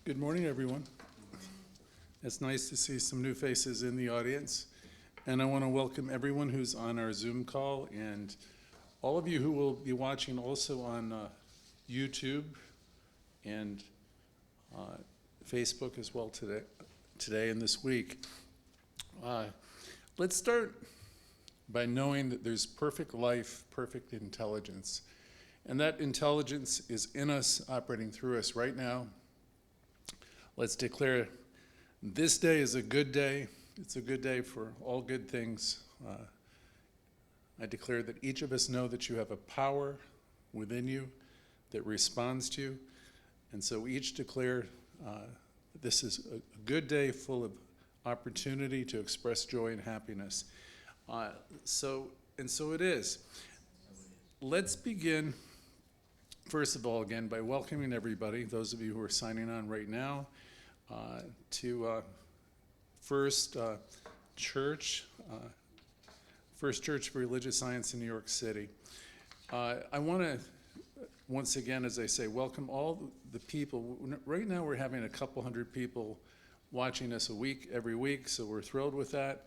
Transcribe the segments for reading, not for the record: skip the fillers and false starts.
Good morning, everyone. It's nice to see some new faces in the audience. And I want to welcome everyone who's on our Zoom call and all of you who will be watching also on YouTube and Facebook as well today and this week. Let's start by knowing that there's perfect life, perfect intelligence. And that intelligence is in us, operating through us right now. Let's declare this day is a good day. It's a good day for all good things. I declare that each of us know that you have a power within you that responds to you. And so each declare this is a good day full of opportunity to express joy and happiness. So it is. Let's begin, first of all, again, by welcoming everybody, those of you who are signing on right now, to First Church for Religious Science in New York City. I want to, once again, as I say, welcome all the people. Right now we're having a couple hundred people watching us every week, so we're thrilled with that.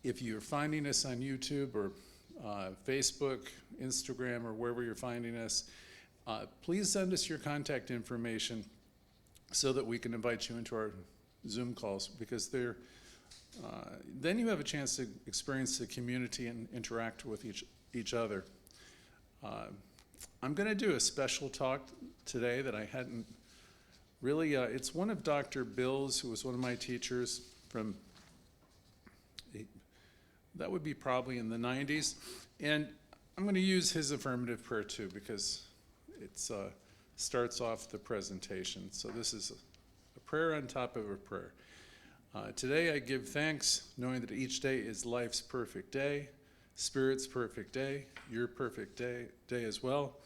If you're finding us on YouTube or Facebook, Instagram, or wherever you're finding us, please send us your contact information so that we can invite you into our Zoom calls, because then you have a chance to experience the community and interact with each other. I'm going to do a special talk today that I hadn't really, it's one of Dr. Bill's, who was one of my teachers from, that would be probably in the 90s. And I'm going to use his affirmative prayer too, because it's starts off the presentation. So this is a prayer on top of a prayer. Today I give thanks, knowing that each day is life's perfect day, Spirit's perfect day, your perfect day as well.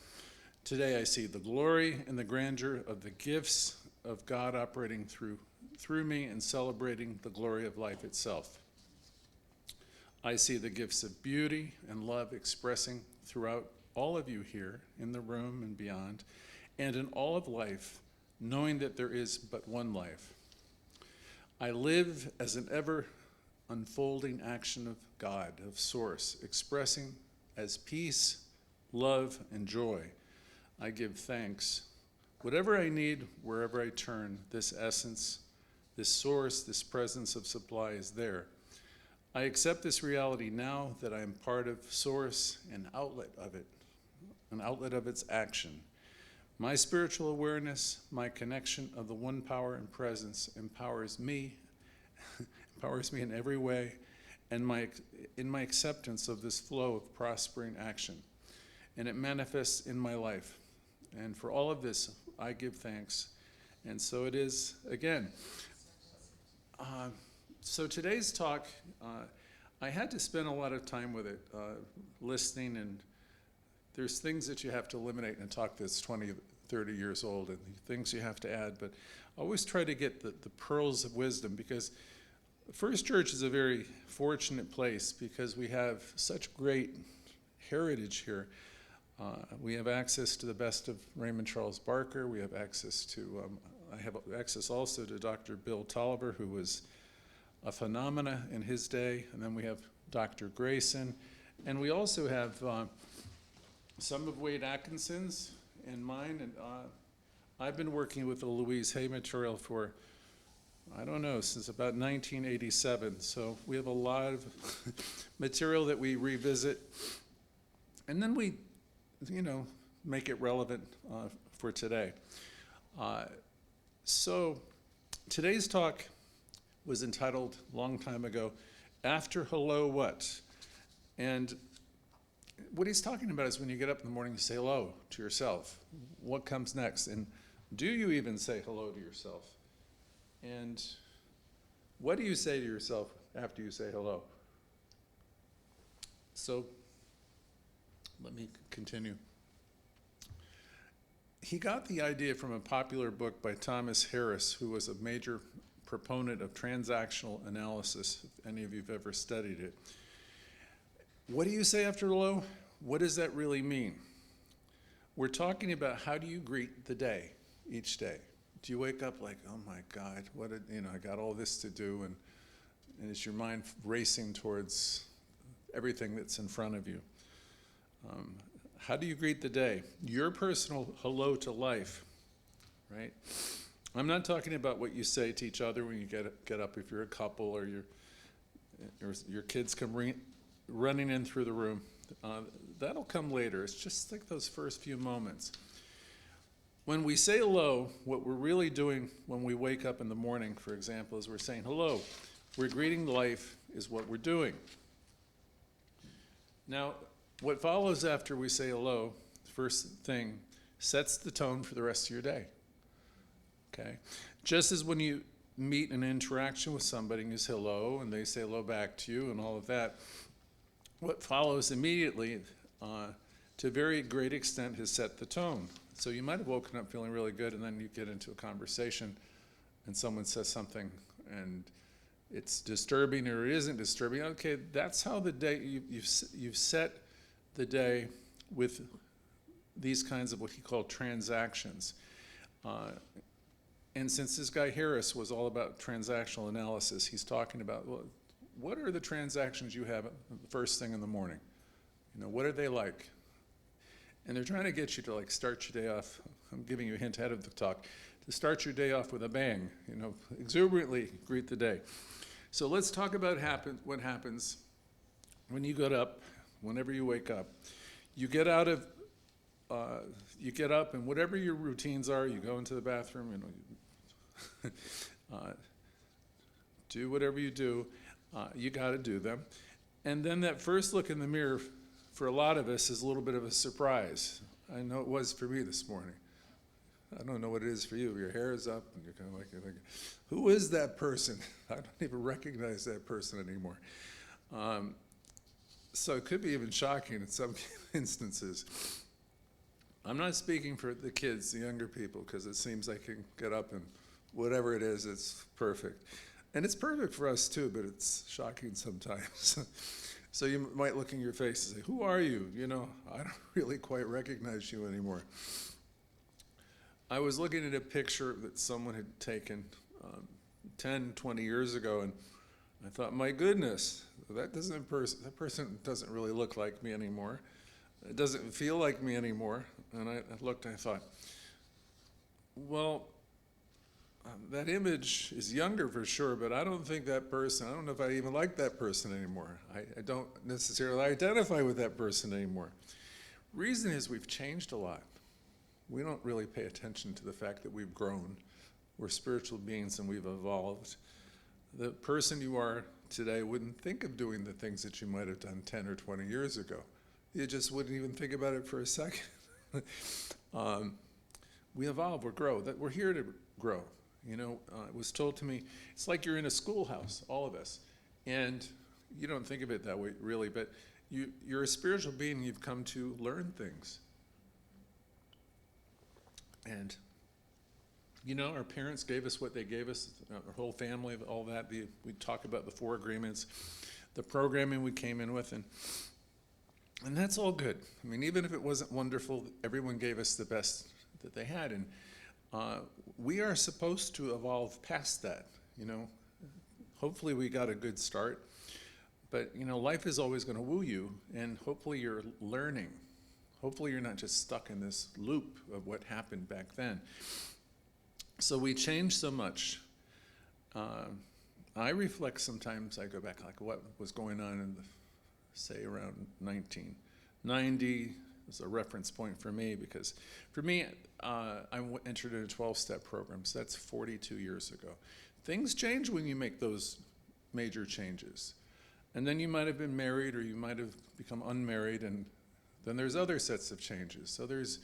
Today I see the glory and the grandeur of the gifts of God operating through me and celebrating the glory of life itself. I see the gifts of beauty and love expressing throughout all of you here in the room and beyond, and in all of life, knowing that there is but one life. I live as an ever unfolding action of God, of Source, expressing as peace, love, and joy. I give thanks. Whatever I need, wherever I turn, this essence, this source, this presence of supply is there. I accept this reality now that I am part of Source, an outlet of its action. My spiritual awareness, my connection of the one power and presence empowers me in every way, and in my acceptance of this flow of prospering action. And it manifests in my life. And for all of this, I give thanks. And so it is again. So today's talk, I had to spend a lot of time with it, listening, and there's things that you have to eliminate in a talk that's 20, 30 years old, and things you have to add, but I always try to get the pearls of wisdom, because First Church is a very fortunate place because we have such great heritage here. We have access to the best of Raymond Charles Barker. We have access to, I have access also to Dr. Bill Tolliver, who was a phenomena in his day, and then we have Dr. Grayson, and we also have some of Wade Adkisson's and mine, and I've been working with the Louise material for, I don't know, since about 1987, so we have a lot of material that we revisit, and then we, make it relevant for today. So today's talk was entitled, long time ago, After Hello What? And what he's talking about is when you get up in the morning, you say hello to yourself. What comes next? And do you even say hello to yourself? And what do you say to yourself after you say hello? So let me continue. He got the idea from a popular book by Thomas Harris, who was a major proponent of transactional analysis, if any of you have ever studied it. What do you say after hello? What does that really mean? We're talking about how do you greet the day, each day. do you wake up like, oh my God, I got all this to do, and is your mind racing towards everything that's in front of you? How do you greet the day? Your personal hello to life, right? I'm not talking about what you say to each other when you get up if you're a couple or your kids come running in through the room. That'll come later. It's just like those first few moments. When we say hello, what we're really doing when we wake up in the morning, for example, is we're saying hello. We're greeting life is what we're doing. Now, what follows after we say hello, first thing, sets the tone for the rest of your day. Okay? Just as when you meet an interaction with somebody and you say hello and they say hello back to you and all of that, what follows immediately, to a very great extent, has set the tone. So you might have woken up feeling really good, and then you get into a conversation and someone says something and it's disturbing or it isn't disturbing. Okay, that's how the day, you've set the day with these kinds of what he called transactions. And since this guy Harris was all about transactional analysis, he's talking about, well, what are the transactions you have the first thing in the morning? What are they like? And they're trying to get you to like start your day off, I'm giving you a hint ahead of the talk, to start your day off with a bang, exuberantly greet the day. So let's talk about what happens when you get up, whenever you wake up. You get up and whatever your routines are, you go into the bathroom, do whatever you do, you got to do them. And then that first look in the mirror, for a lot of us, is a little bit of a surprise. I know it was for me this morning. I don't know what it is for you. Your hair is up, and you're kind of like, who is that person? I don't even recognize that person anymore. So it could be even shocking in some instances. I'm not speaking for the kids, the younger people, because it seems they can get up and whatever it is, it's perfect. And it's perfect for us too, but it's shocking sometimes. So you might look in your face and say, who are you? I don't really quite recognize you anymore. I was looking at a picture that someone had taken 10, 20 years ago, and I thought, my goodness, that person doesn't really look like me anymore. It doesn't feel like me anymore. And I looked and I thought, well, that image is younger for sure, but I don't think that person, I don't know if I even like that person anymore. I don't necessarily identify with that person anymore. Reason is we've changed a lot. We don't really pay attention to the fact that we've grown. We're spiritual beings and we've evolved. The person you are today wouldn't think of doing the things that you might have done 10 or 20 years ago. You just wouldn't even think about it for a second. We evolve, we grow. We're here to grow. It was told to me, it's like you're in a schoolhouse, all of us. And you don't think of it that way, really, but you're a spiritual being, you've come to learn things. And, our parents gave us what they gave us, our whole family, all that. We talk about the 4 agreements, the programming we came in with, and that's all good. I mean, even if it wasn't wonderful, everyone gave us the best that they had. And we are supposed to evolve past that, Hopefully we got a good start. But, life is always going to woo you, and hopefully you're learning. Hopefully you're not just stuck in this loop of what happened back then. So we changed so much. I reflect sometimes, I go back, like what was going on in say around 1990 is a reference point for me, because for me, I entered in a 12-step program, so that's 42 years ago. Things change when you make those major changes. And then you might have been married or you might have become unmarried, and then there's other sets of changes. So there's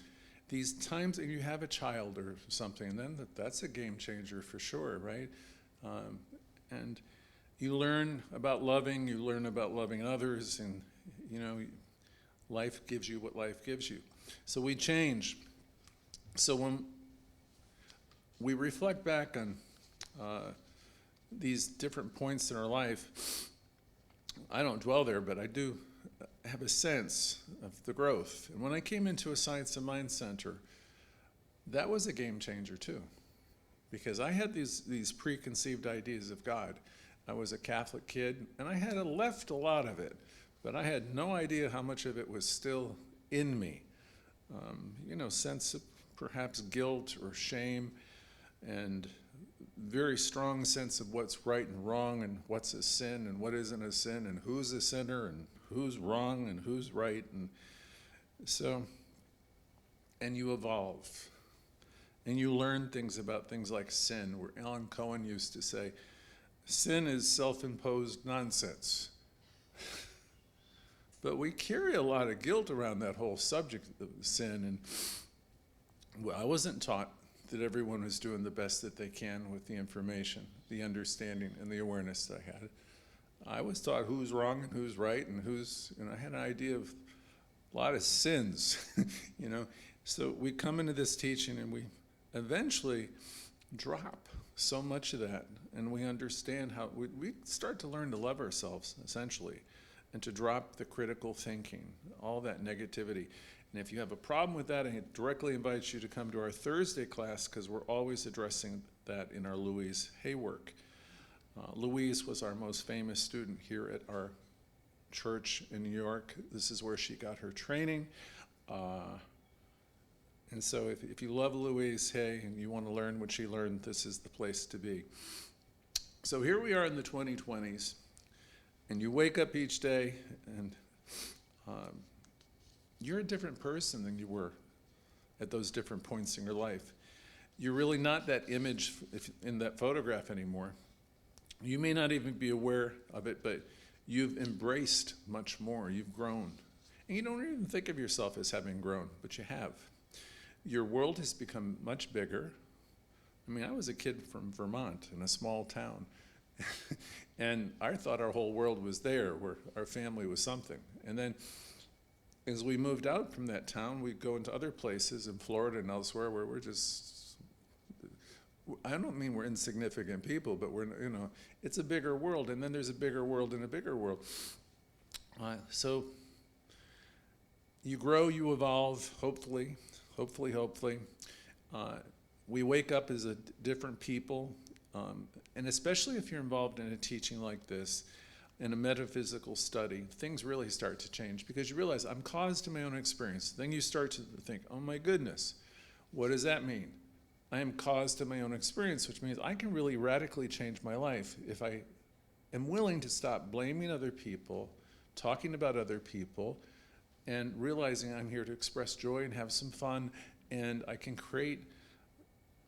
these times that you have a child or something, and then that's a game changer for sure, right? And you learn about loving others, and life gives you what life gives you. So we change. So when we reflect back on these different points in our life, I don't dwell there, but I do have a sense of the growth. And when I came into a Science of Mind Center, that was a game changer too. because I had these preconceived ideas of God. I was a Catholic kid, and I had left a lot of it, but I had no idea how much of it was still in me. Sense of perhaps guilt or shame, and very strong sense of what's right and wrong, and what's a sin and what isn't a sin, and who's a sinner and who's wrong and who's right. And so, and you evolve. And you learn things about things like sin, where Alan Cohen used to say, sin is self-imposed nonsense. But we carry a lot of guilt around that whole subject of sin. And I wasn't taught that everyone was doing the best that they can with the information, the understanding, and the awareness that I had. I was taught who's wrong and who's right, and I had an idea of a lot of sins, So we come into this teaching and we eventually drop so much of that, and we understand how we start to learn to love ourselves, essentially, and to drop the critical thinking, all that negativity. And if you have a problem with that, I directly invite you to come to our Thursday class, because we're always addressing that in our Louise Hay work. Louise was our most famous student here at our church in New York. This is where she got her training. And so if you love Louise Hay and you want to learn what she learned, this is the place to be. So here we are in the 2020s, and you wake up each day, and you're a different person than you were at those different points in your life. You're really not that image in that photograph anymore. You may not even be aware of it, but you've embraced much more. You've grown. And you don't even think of yourself as having grown, but you have. Your world has become much bigger. I mean, I was a kid from Vermont in a small town, and I thought our whole world was there, where our family was something. And then as we moved out from that town, we'd go into other places in Florida and elsewhere where we're just, I don't mean we're insignificant people, but it's a bigger world, and then there's a bigger world and a bigger world. So you grow, you evolve, hopefully. We wake up as a different people, and especially if you're involved in a teaching like this, in a metaphysical study, things really start to change, because you realize I'm caused to my own experience. Then you start to think, oh my goodness, what does that mean? I am caused to my own experience, which means I can really radically change my life if I am willing to stop blaming other people, talking about other people, and realizing I'm here to express joy and have some fun, and I can create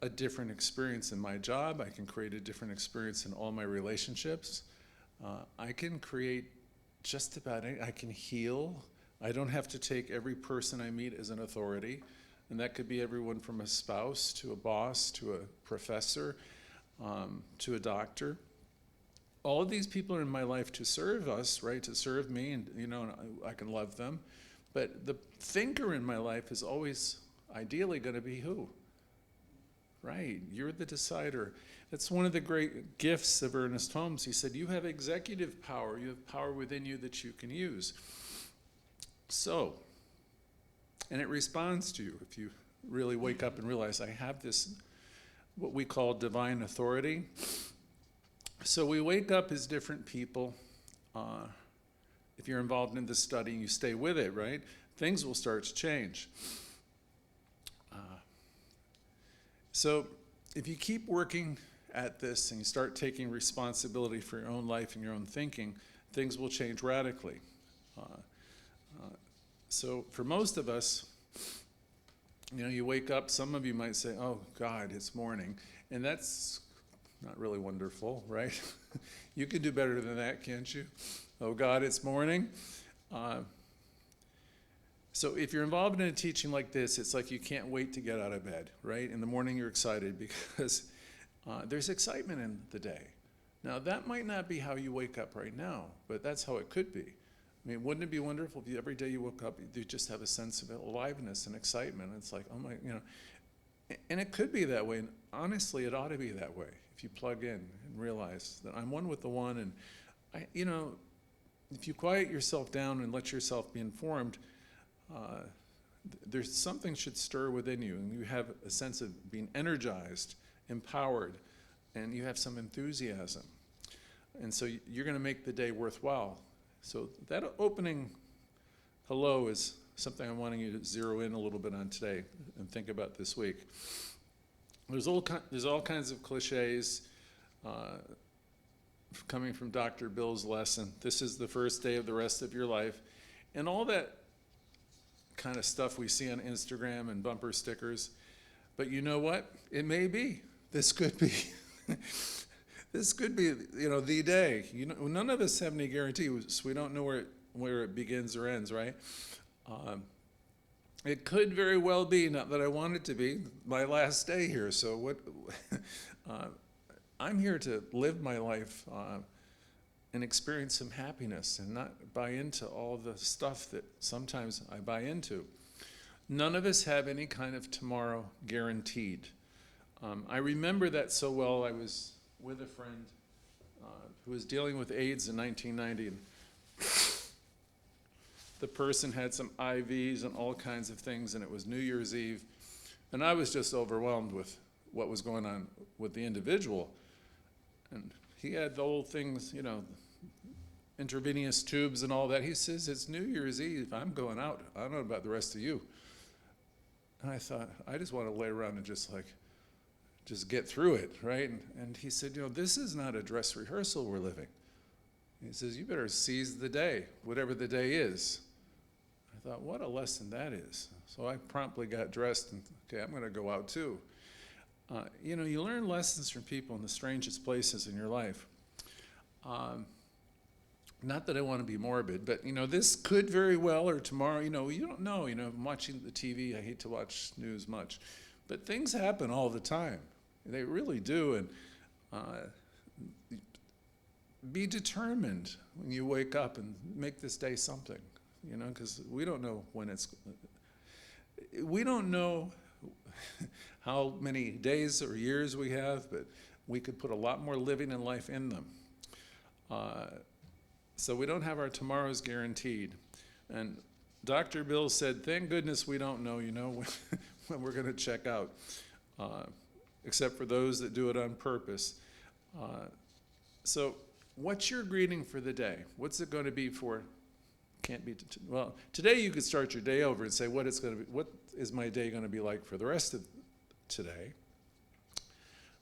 a different experience in my job. I can create a different experience in all my relationships. I can create just about anything. I can heal. I don't have to take every person I meet as an authority, and that could be everyone from a spouse to a boss to a professor to a doctor. All of these people are in my life to serve us, right? To serve me, and I can love them. But the thinker in my life is always ideally going to be who? Right, you're the decider. That's one of the great gifts of Ernest Holmes. He said, you have executive power. You have power within you that you can use. So, and it responds to you if you really wake up and realize I have this, what we call divine authority. So we wake up as different people. If you're involved in the study and you stay with it, right, things will start to change. So if you keep working at this and you start taking responsibility for your own life and your own thinking, things will change radically. So for most of us, you wake up, some of you might say, oh God, it's morning. And that's not really wonderful, right? You can do better than that, can't you? Oh God, it's morning. So if you're involved in a teaching like this, it's like you can't wait to get out of bed, right? In the morning you're excited because there's excitement in the day. Now that might not be how you wake up right now, but that's how it could be. I mean, wouldn't it be wonderful if every day you woke up, you just have a sense of aliveness and excitement? It's like, oh my, and it could be that way. And honestly, it ought to be that way if you plug in and realize that I'm one with the one. And if you quiet yourself down and let yourself be informed, there's something should stir within you, and you have a sense of being energized empowered, and you have some enthusiasm. And so you're going to make the day worthwhile. So that opening hello is something I'm wanting you to zero in a little bit on today and think about this week. There's all kinds of cliches coming from Dr. Bill's lesson. This is the first day of the rest of your life. And all that kind of stuff we see on Instagram and bumper stickers. But you know what? It may be. This could be. This could be, the day. None of us have any guarantees. We don't know where it begins or ends, right? It could very well be, not that I want it to be, my last day here. So what? I'm here to live my life and experience some happiness and not buy into all the stuff that sometimes I buy into. None of us have any kind of tomorrow guaranteed. I remember that so well. I was with a friend who was dealing with AIDS in 1990, and the person had some IVs and all kinds of things, and it was New Year's Eve, and I was just overwhelmed with what was going on with the individual. And he had the old things, intravenous tubes and all that. He says, it's New Year's Eve, I'm going out. I don't know about the rest of you. And I thought, I just want to lay around and just get through it, right? And he said, this is not a dress rehearsal we're living. He says, you better seize the day, whatever the day is. I thought, what a lesson that is. So I promptly got dressed and, okay, I'm going to go out too. You learn lessons from people in the strangest places in your life. Not that I want to be morbid, but, this could very well, or tomorrow, you don't know. I'm watching the TV. I hate to watch news much. But things happen all the time. They really do. And be determined when you wake up and make this day something, because we don't know when we don't know how many days or years we have, but we could put a lot more living and life in them. So we don't have our tomorrows guaranteed. And Dr. Bill said, thank goodness we don't know, when we're going to check out, except for those that do it on purpose. So what's your greeting for the day? What's it going to be for? Well, today you could start your day over and say, what is my day going to be like for the rest of today?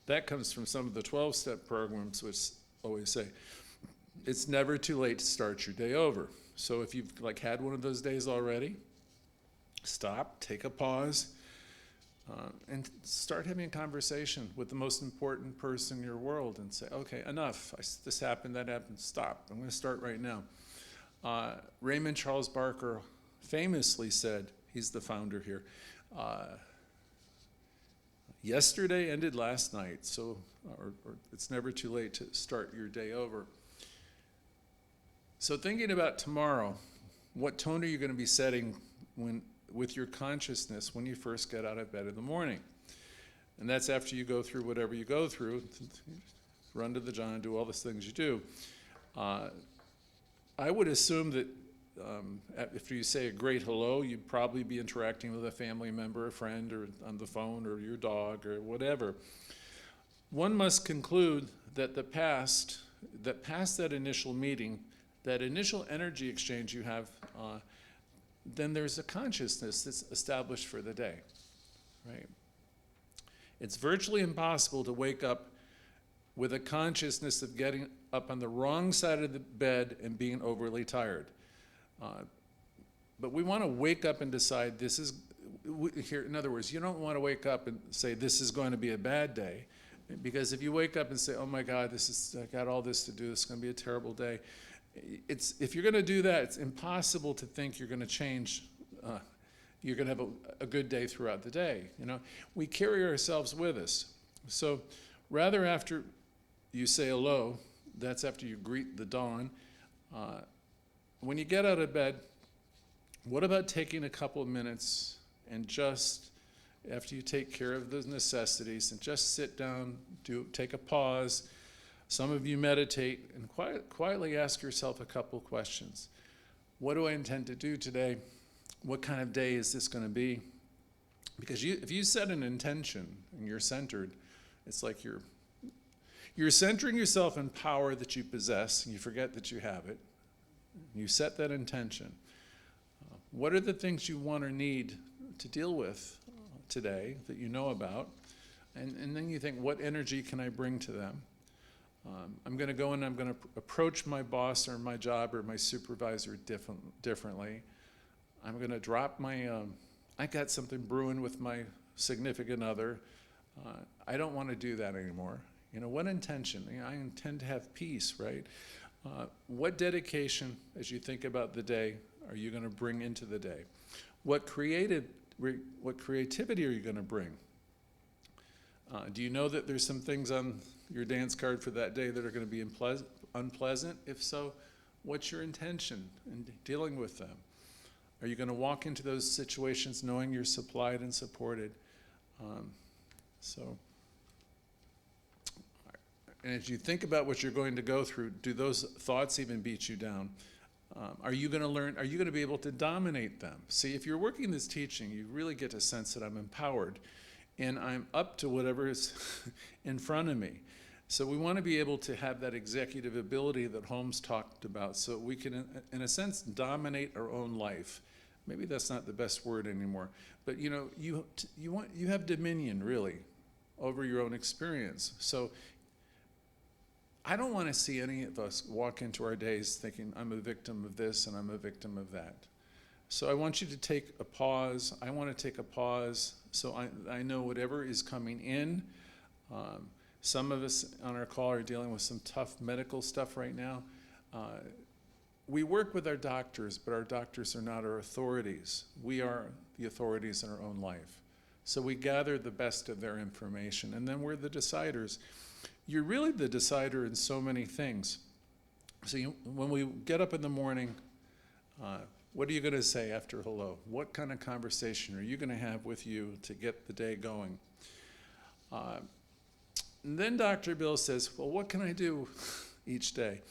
That comes from some of the 12-step programs, which always say, it's never too late to start your day over. So if you've had one of those days already, stop, take a pause, and start having a conversation with the most important person in your world and say, okay, enough. This happened, that happened, stop. I'm going to start right now. Raymond Charles Barker famously said, he's the founder here, yesterday ended last night, so or it's never too late to start your day over. So thinking about tomorrow, what tone are you going to be setting with your consciousness when you first get out of bed in the morning? And that's after you go through whatever you go through, run to the John, do all the things you do. I would assume that if you say a great hello, you'd probably be interacting with a family member, a friend, or on the phone, or your dog, or whatever. One must conclude that past that initial meeting, that initial energy exchange you have, then there's a consciousness that's established for the day, right? It's virtually impossible to wake up with a consciousness of getting up on the wrong side of the bed and being overly tired. But we want to wake up and decide this is, here, in other words, you don't want to wake up and say this is going to be a bad day, because if you wake up and say, oh my God, I got all this to do, this is going to be a terrible day, if you're going to do that, it's impossible to think you're going to change, you're going to have a good day throughout the day. We carry ourselves with us. So rather after you say hello, that's after you greet the dawn, when you get out of bed, what about taking a couple of minutes and just, after you take care of those necessities, and just sit down, take a pause. Some of you meditate and quietly ask yourself a couple questions. What do I intend to do today? What kind of day is this going to be? Because if you set an intention and you're centered, It's like you're centering yourself in power that you possess, and you forget that you have it. You set that intention. What are the things you want or need to deal with today that you know about? And then you think, what energy can I bring to them? I'm going to go and I'm going to approach my boss or my job or my supervisor differently. I'm going to drop my, I got something brewing with my significant other. I don't want to do that anymore. You know, what intention? You know, I intend to have peace, right? What dedication, as you think about the day, are you going to bring into the day? What creativity are you going to bring? Do you know that there's some things on your dance card for that day that are going to be unpleasant? If so, what's your intention in dealing with them? Are you going to walk into those situations knowing you're supplied and supported? And as you think about what you're going to go through, do those thoughts even beat you down? Are you going to learn? Are you going to be able to dominate them? See, if you're working this teaching, you really get a sense that I'm empowered and I'm up to whatever is in front of me. So we want to be able to have that executive ability that Holmes talked about, so we can, in a sense, dominate our own life. Maybe that's not the best word anymore, but you know, you have dominion really over your own experience. So I don't want to see any of us walk into our days thinking, I'm a victim of this and I'm a victim of that. So I want you to take a pause. I want to take a pause so I know whatever is coming in. Some of us on our call are dealing with some tough medical stuff right now. We work with our doctors, but our doctors are not our authorities. We are the authorities in our own life. So we gather the best of their information, and then we're the deciders. You're really the decider in so many things. So when we get up in the morning, what are you going to say after hello? What kind of conversation are you going to have with you to get the day going? And then Dr. Bill says, well, what can I do each day?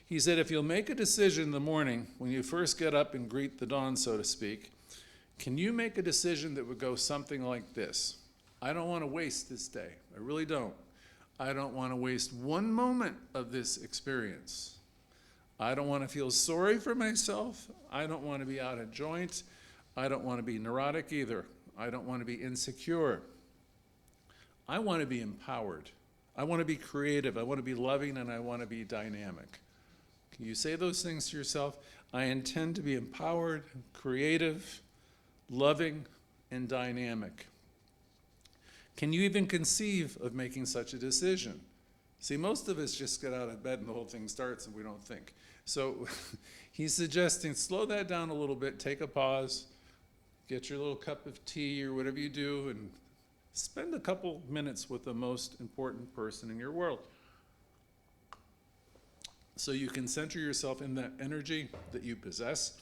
He said, if you'll make a decision in the morning, when you first get up and greet the dawn, so to speak, can you make a decision that would go something like this? I don't want to waste this day. I really don't. I don't want to waste one moment of this experience. I don't want to feel sorry for myself. I don't want to be out of joint. I don't want to be neurotic either. I don't want to be insecure. I want to be empowered. I want to be creative. I want to be loving, and I want to be dynamic. Can you say those things to yourself? I intend to be empowered, creative, loving, and dynamic. Can you even conceive of making such a decision? See, most of us just get out of bed and the whole thing starts and we don't think. So he's suggesting slow that down a little bit, take a pause, get your little cup of tea or whatever you do, and spend a couple minutes with the most important person in your world. So you can center yourself in that energy that you possess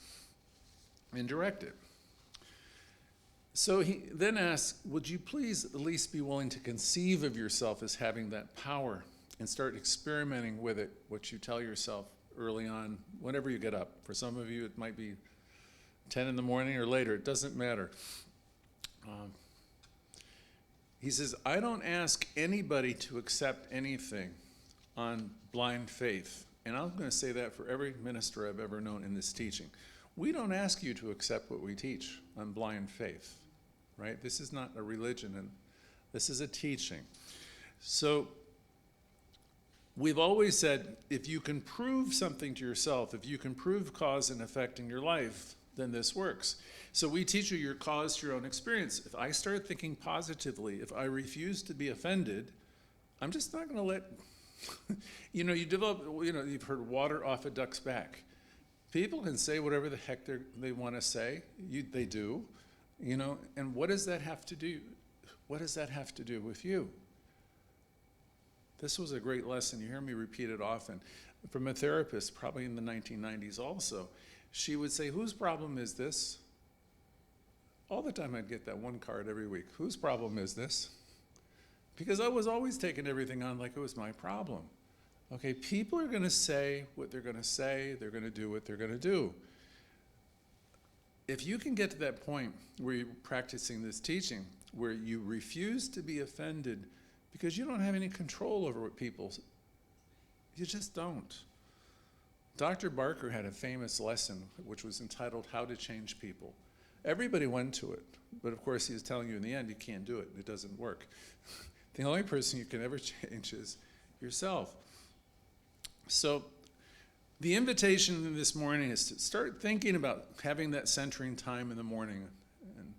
and direct it. So he then asks, would you please at least be willing to conceive of yourself as having that power and start experimenting with it, what you tell yourself early on, whenever you get up. For some of you, it might be 10 in the morning or later. It doesn't matter. He says, I don't ask anybody to accept anything on blind faith. And I'm going to say that for every minister I've ever known in this teaching. We don't ask you to accept what we teach on blind faith, right? This is not a religion, and this is a teaching. So we've always said, if you can prove something to yourself, if you can prove cause and effect in your life, then this works. So we teach you your cause to your own experience. If I start thinking positively, if I refuse to be offended, I'm just not going to let, you've heard water off a duck's back. People can say whatever the heck they want to say. They do, and what does that have to do? What does that have to do with you? This was a great lesson. You hear me repeat it often. From a therapist, probably in the 1990s also. She would say, whose problem is this? All the time I'd get that one card every week. Whose problem is this? Because I was always taking everything on like it was my problem. Okay, people are going to say what they're going to say. They're going to do what they're going to do. If you can get to that point where you're practicing this teaching, where you refuse to be offended because you don't have any control over what people, you just don't. Dr. Barker had a famous lesson which was entitled How to Change People. Everybody went to it, but of course he was telling you in the end you can't do it, it doesn't work. The only person you can ever change is yourself. So the invitation this morning is to start thinking about having that centering time in the morning. And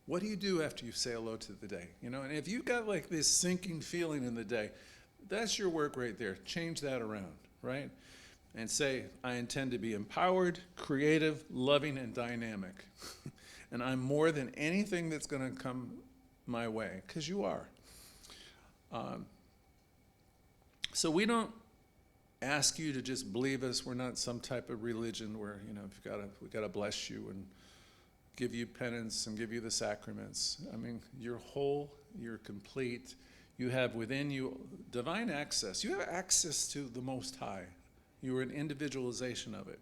what do you do after you say hello to the day? You know, and if you've got like this sinking feeling in the day, that's your work right there. Change that around, right? And say, I intend to be empowered, creative, loving, and dynamic. And I'm more than anything that's going to come my way, because you are. So we don't ask you to just believe us. We're not some type of religion where, you know, we got to bless you and give you penance and give you the sacraments. I mean, you're whole, you're complete. You have within you divine access. You have access to the Most High. You are an individualization of it.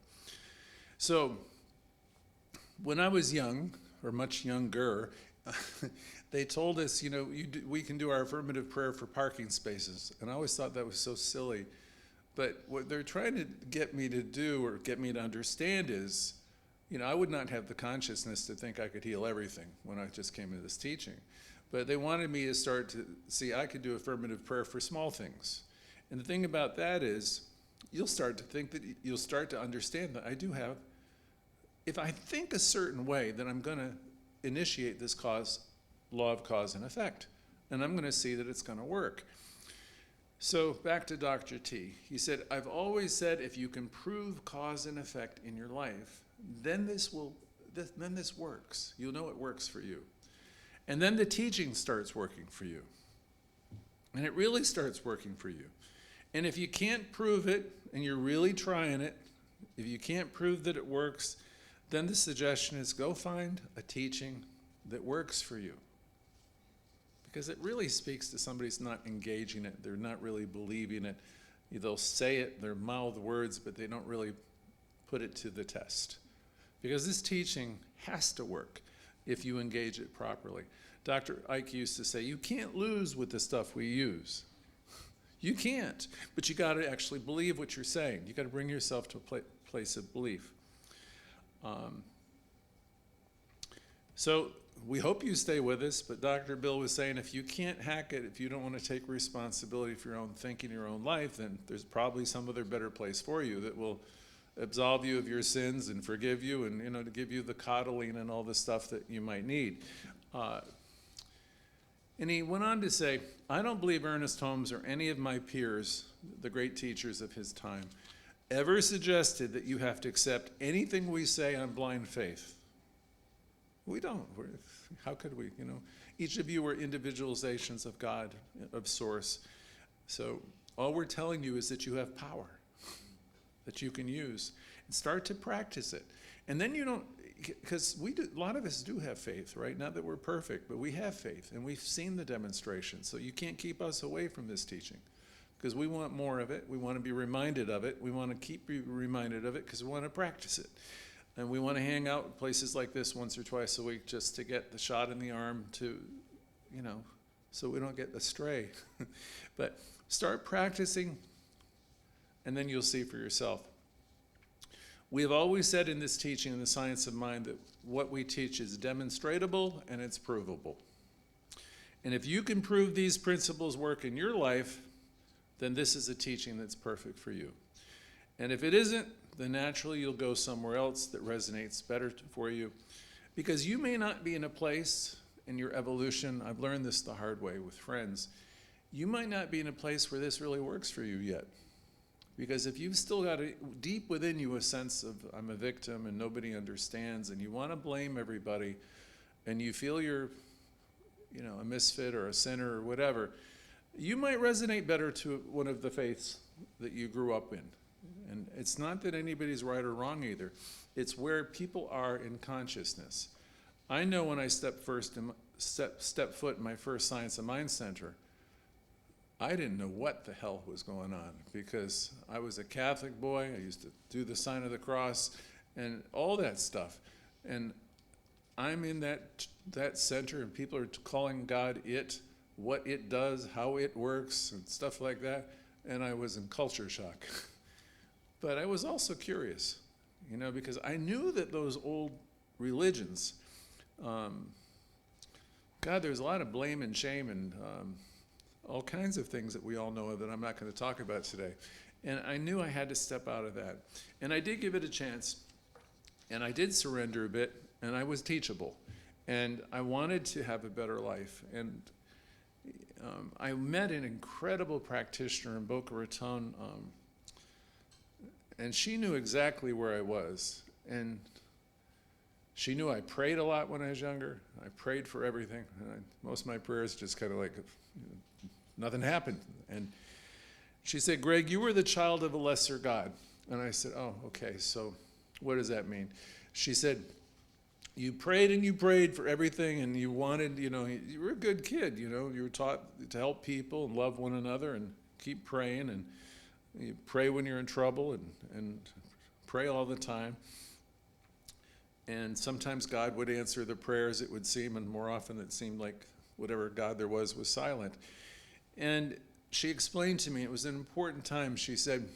So when I was young, or much younger, they told us, you know, we can do our affirmative prayer for parking spaces. And I always thought that was so silly. But what they're trying to get me to do or get me to understand is, you know, I would not have the consciousness to think I could heal everything when I just came into this teaching. But they wanted me to start to see I could do affirmative prayer for small things. And the thing about that is, you'll start to understand that I do have, if I think a certain way, then I'm going to initiate this law of cause and effect. And I'm going to see that it's going to work. So back to Dr. T. He said, I've always said if you can prove cause and effect in your life, then this works. You'll know it works for you. And then the teaching starts working for you. And it really starts working for you. And if you can't prove it, and you're really trying it, if you can't prove that it works, then the suggestion is go find a teaching that works for you. Because it really speaks to somebody who's not engaging it, they're not really believing it. They'll say it, they're mouth words, but they don't really put it to the test. Because this teaching has to work if you engage it properly. Dr. Ike used to say, you can't lose with the stuff we use. You can't, but you got to actually believe what you're saying. You got to bring yourself to a place of belief. So we hope you stay with us, but Dr. Bill was saying if you can't hack it, if you don't want to take responsibility for your own thinking, your own life, then there's probably some other better place for you that will absolve you of your sins and forgive you and, you know, to give you the coddling and all the stuff that you might need. And he went on to say, I don't believe Ernest Holmes or any of my peers, the great teachers of his time, ever suggested that you have to accept anything we say on blind faith. We don't. How could we? You know, each of you are individualizations of God, of Source. So all we're telling you is that you have power that you can use and start to practice it. And then you don't, because a lot of us do have faith, right? Not that we're perfect, but we have faith and we've seen the demonstration. So you can't keep us away from this teaching because we want more of it. We want to be reminded of it. We want to keep you reminded of it because we want to practice it. And we want to hang out in places like this once or twice a week just to get the shot in the arm to, you know, so we don't get astray. But start practicing and then you'll see for yourself. We have always said in this teaching in the science of mind that what we teach is demonstratable and it's provable. And if you can prove these principles work in your life, then this is a teaching that's perfect for you. And if it isn't, then naturally you'll go somewhere else that resonates better for you. Because you may not be in a place in your evolution, I've learned this the hard way with friends, you might not be in a place where this really works for you yet. Because if you've still got deep within you a sense of I'm a victim and nobody understands and you want to blame everybody and you feel you're, you know, a misfit or a sinner or whatever, you might resonate better to one of the faiths that you grew up in. And it's not that anybody's right or wrong either. It's where people are in consciousness. I know when I stepped foot in my first Science of Mind Center, I didn't know what the hell was going on because I was a Catholic boy. I used to do the sign of the cross and all that stuff. And I'm in that center and people are calling God it, what it does, how it works, and stuff like that, and I was in culture shock. But I was also curious, because I knew that those old religions, God, there's a lot of blame and shame and all kinds of things that we all know of that I'm not going to talk about today. And I knew I had to step out of that. And I did give it a chance, and I did surrender a bit, and I was teachable. And I wanted to have a better life. And I met an incredible practitioner in Boca Raton, and she knew exactly where I was. And she knew I prayed a lot when I was younger. I prayed for everything. And most of my prayers just kind of like, nothing happened. And she said, Greg, you were the child of a lesser God. And I said, oh, okay, so what does that mean? She said, you prayed and you prayed for everything, and you wanted, you were a good kid, you were taught to help people and love one another and keep praying, and you pray when you're in trouble and pray all the time. And sometimes God would answer the prayers, it would seem, and more often it seemed like whatever God there was silent. And she explained to me, it was an important time, she said,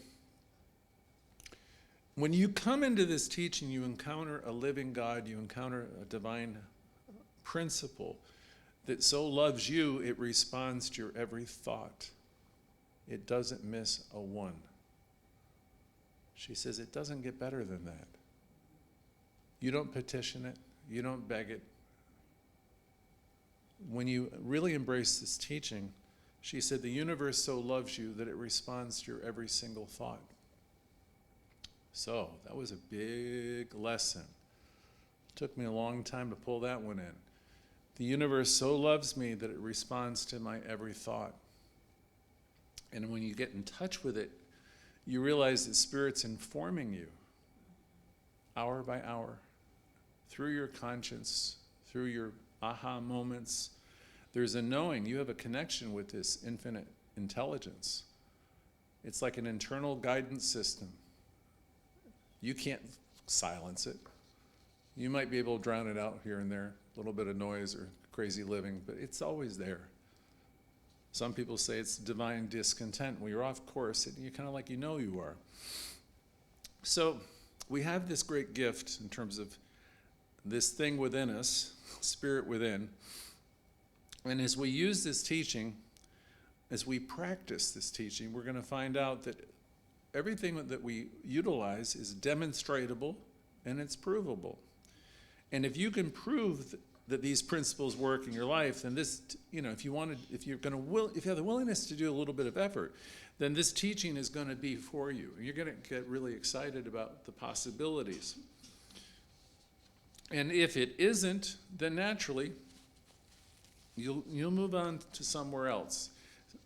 when you come into this teaching, you encounter a living God, you encounter a divine principle that so loves you, it responds to your every thought. It doesn't miss a one. She says, it doesn't get better than that. You don't petition it, you don't beg it. When you really embrace this teaching, she said, the universe so loves you that it responds to your every single thought. So that was a big lesson. It took me a long time to pull that one in. The universe so loves me that it responds to my every thought. And when you get in touch with it, you realize that Spirit's informing you hour by hour through your conscience, through your aha moments. There's a knowing. You have a connection with this infinite intelligence. It's like an internal guidance system. You can't silence it. You might be able to drown it out here and there, a little bit of noise or crazy living, but it's always there. Some people say it's divine discontent. When you're off course, you're kind of like you are. So we have this great gift in terms of this thing within us, Spirit within. And as we use this teaching, as we practice this teaching, we're going to find out that everything that we utilize is demonstratable and it's provable. And if you can prove that these principles work in your life, then this, if you have the willingness to do a little bit of effort, then this teaching is going to be for you. You're going to get really excited about the possibilities. And if it isn't, then naturally, you'll move on to somewhere else.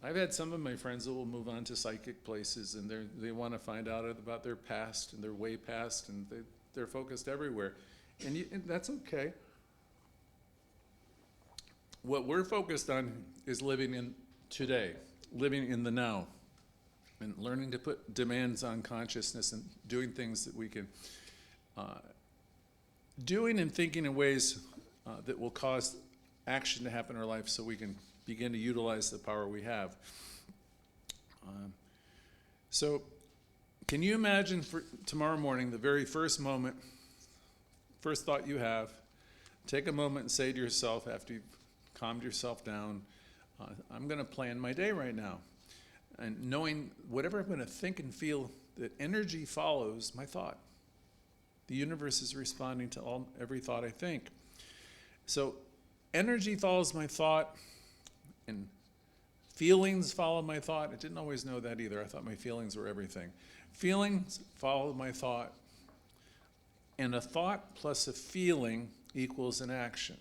I've had some of my friends that will move on to psychic places, and they want to find out about their past and their way past, and they're focused everywhere. And that's okay. What we're focused on is living in today, living in the now, and learning to put demands on consciousness and doing things that we can, doing and thinking in ways that will cause action to happen in our life so we can begin to utilize the power we have. So can you imagine for tomorrow morning, the very first moment, first thought you have, take a moment and say to yourself after you've calmed yourself down, I'm going to plan my day right now. And knowing whatever I'm going to think and feel, that energy follows my thought. The universe is responding to every thought I think. So energy follows my thought, and feelings follow my thought. I didn't always know that either. I thought my feelings were everything. Feelings follow my thought, and a thought plus a feeling equals an action.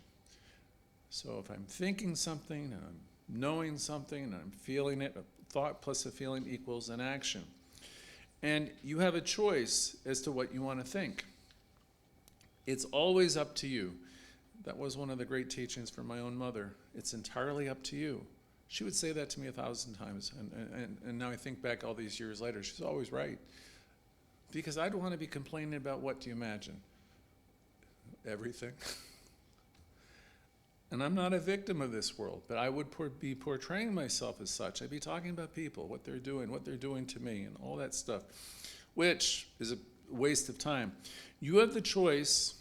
So if I'm thinking something, and I'm knowing something, and I'm feeling it, a thought plus a feeling equals an action. And you have a choice as to what you want to think. It's always up to you. That was one of the great teachings from my own mother. It's entirely up to you. She would say that to me 1,000 times, and now I think back all these years later, she's always right. Because I don't want to be complaining about what do you imagine? Everything. And I'm not a victim of this world, but I would be portraying myself as such. I'd be talking about people, what they're doing to me, and all that stuff, which is a waste of time. You have the choice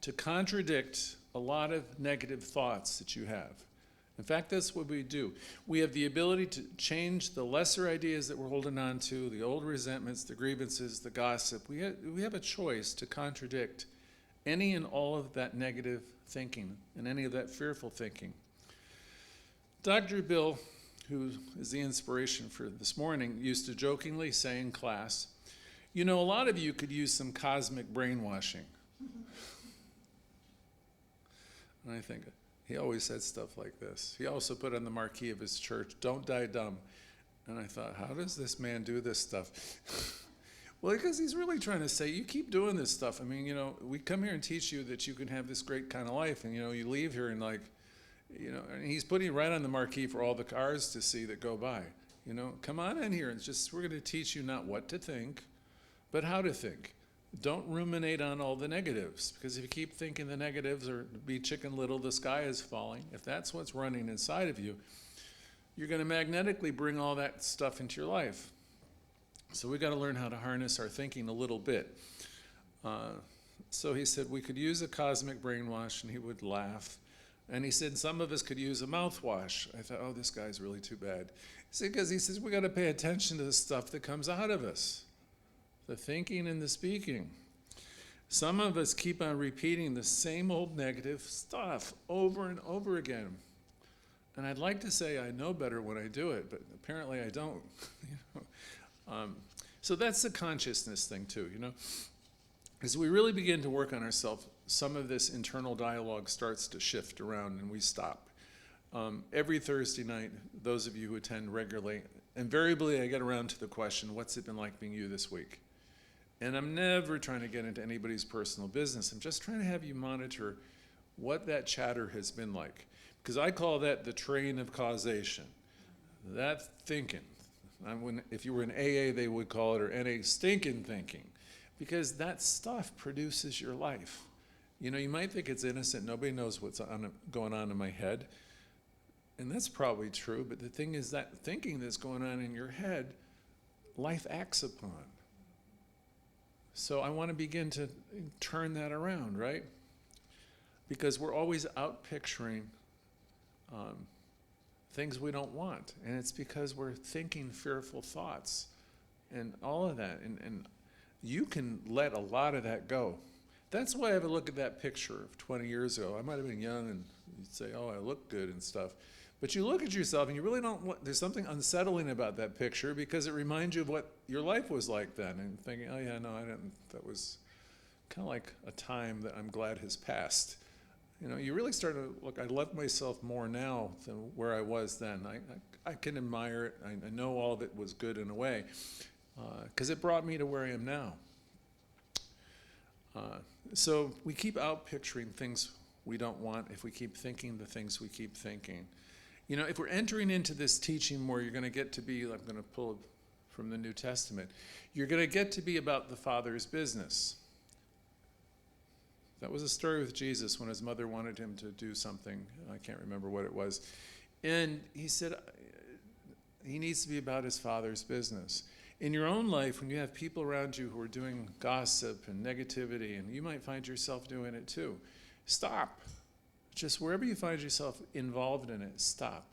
to contradict a lot of negative thoughts that you have. In fact, that's what we do. We have the ability to change the lesser ideas that we're holding on to, the old resentments, the grievances, the gossip. We have a choice to contradict any and all of that negative thinking and any of that fearful thinking. Dr. Bill, who is the inspiration for this morning, used to jokingly say in class, "You know, a lot of you could use some cosmic brainwashing." And I think, he always said stuff like this. He also put on the marquee of his church, "Don't die dumb." And I thought, how does this man do this stuff? Well, because he's really trying to say, you keep doing this stuff. I mean, we come here and teach you that you can have this great kind of life. And, you leave here and and he's putting it right on the marquee for all the cars to see that go by. Come on in here and we're going to teach you not what to think, but how to think. Don't ruminate on all the negatives, because if you keep thinking the negatives or be chicken little, the sky is falling, if that's what's running inside of you, you're going to magnetically bring all that stuff into your life. So we got to learn how to harness our thinking a little bit. So he said we could use a cosmic brainwash, and he would laugh. And he said some of us could use a mouthwash. I thought, oh, this guy's really too bad. Because he says we got to pay attention to the stuff that comes out of us. The thinking and the speaking. Some of us keep on repeating the same old negative stuff over and over again. And I'd like to say I know better when I do it, but apparently I don't. So that's the consciousness thing too, As we really begin to work on ourselves, some of this internal dialogue starts to shift around and we stop. Every Thursday night, those of you who attend regularly, invariably I get around to the question, what's it been like being you this week? And I'm never trying to get into anybody's personal business. I'm just trying to have you monitor what that chatter has been like. Because I call that the train of causation. That thinking. If you were in AA, they would call it, or NA, stinking thinking. Because that stuff produces your life. You might think it's innocent. Nobody knows what's going on in my head. And that's probably true. But the thing is, that thinking that's going on in your head, life acts upon. So I want to begin to turn that around, right? Because we're always out picturing things we don't want. And it's because we're thinking fearful thoughts and all of that. And you can let a lot of that go. That's why I have a look at that picture of 20 years ago. I might have been young and you'd say, oh, I look good and stuff. But you look at yourself and you really don't there's something unsettling about that picture because it reminds you of what your life was like then. And thinking, oh yeah, no, I didn't. That was kind of like a time that I'm glad has passed. You really start to look, I love myself more now than where I was then. I can admire it. I know all of it was good in a way because it brought me to where I am now. So we keep out picturing things we don't want if we keep thinking the things we keep thinking. If we're entering into this teaching more, you're going to get to be, I'm going to pull from the New Testament, you're going to get to be about the Father's business. That was a story with Jesus when his mother wanted him to do something. I can't remember what it was. And he said he needs to be about his Father's business. In your own life, when you have people around you who are doing gossip and negativity, and you might find yourself doing it too, stop. Just wherever you find yourself involved in it, stop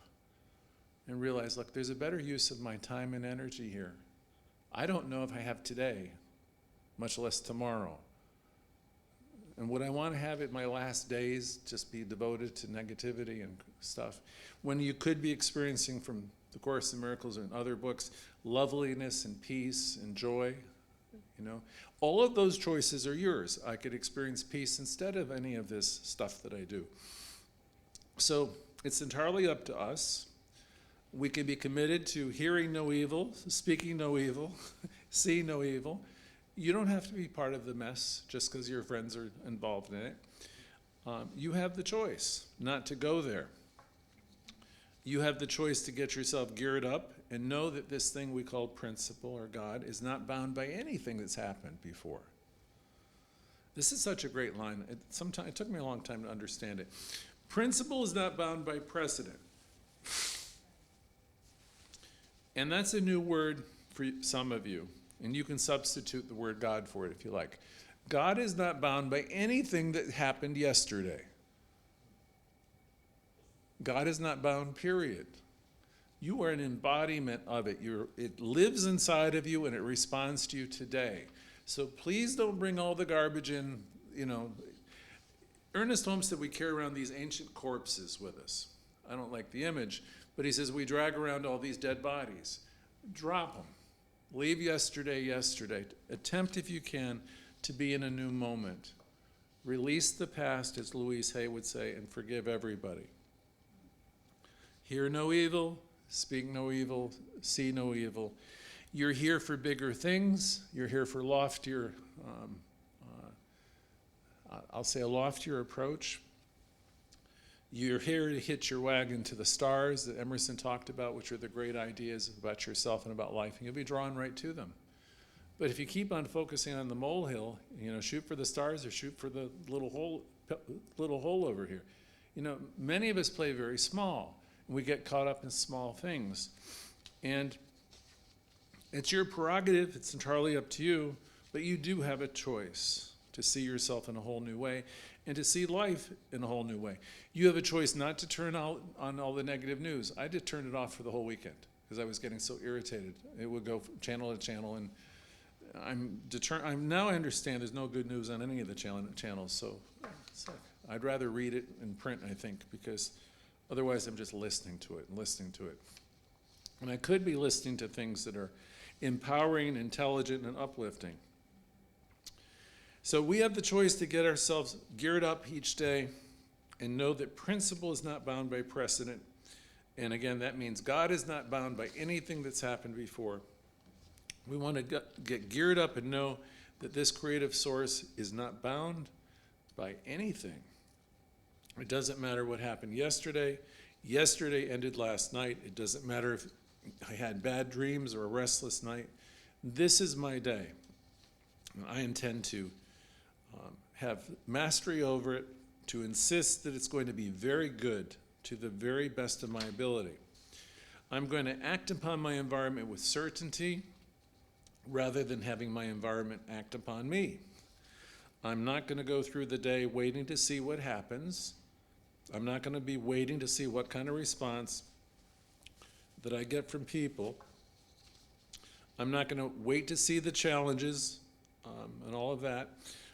and realize, look, there's a better use of my time and energy here. I don't know if I have today, much less tomorrow. And would I want to have it my last days just be devoted to negativity and stuff? When you could be experiencing from the Course in Miracles and other books, loveliness and peace and joy, all of those choices are yours. I could experience peace instead of any of this stuff that I do. So it's entirely up to us. We can be committed to hearing no evil, speaking no evil, seeing no evil. You don't have to be part of the mess just because your friends are involved in it. You have the choice not to go there. You have the choice to get yourself geared up and know that this thing we call principle or God is not bound by anything that's happened before. This is such a great line. It took me a long time to understand it. Principle is not bound by precedent. And that's a new word for some of you. And you can substitute the word God for it if you like. God is not bound by anything that happened yesterday. God is not bound, period. You are an embodiment of it. It lives inside of you and it responds to you today. So please don't bring all the garbage in, Ernest Holmes said we carry around these ancient corpses with us. I don't like the image, but he says we drag around all these dead bodies. Drop them. Leave yesterday. Attempt, if you can, to be in a new moment. Release the past, as Louise Hay would say, and forgive everybody. Hear no evil, speak no evil, see no evil. You're here for bigger things. You're here for loftier, I'll say a loftier approach. You're here to hitch your wagon to the stars that Emerson talked about, which are the great ideas about yourself and about life, and you'll be drawn right to them. But if you keep on focusing on the molehill, shoot for the stars or shoot for the little hole over here. Many of us play very small, and we get caught up in small things. And it's your prerogative, it's entirely up to you, but you do have a choice to see yourself in a whole new way and to see life in a whole new way. You have a choice not to turn on all the negative news. I did turn it off for the whole weekend because I was getting so irritated. It would go from channel to channel, and now I understand there's no good news on any of the channels, so I'd rather read it in print, I think, because otherwise I'm just listening to it. And I could be listening to things that are empowering, intelligent, and uplifting. So we have the choice to get ourselves geared up each day and know that principle is not bound by precedent. And again, that means God is not bound by anything that's happened before. We want to get geared up and know that this creative source is not bound by anything. It doesn't matter what happened yesterday. Yesterday ended last night. It doesn't matter if I had bad dreams or a restless night. This is my day. I intend to have mastery over it, to insist that it's going to be very good to the very best of my ability. I'm going to act upon my environment with certainty rather than having my environment act upon me. I'm not going to go through the day waiting to see what happens. I'm not going to be waiting to see what kind of response that I get from people. I'm not going to wait to see the challenges and all of that,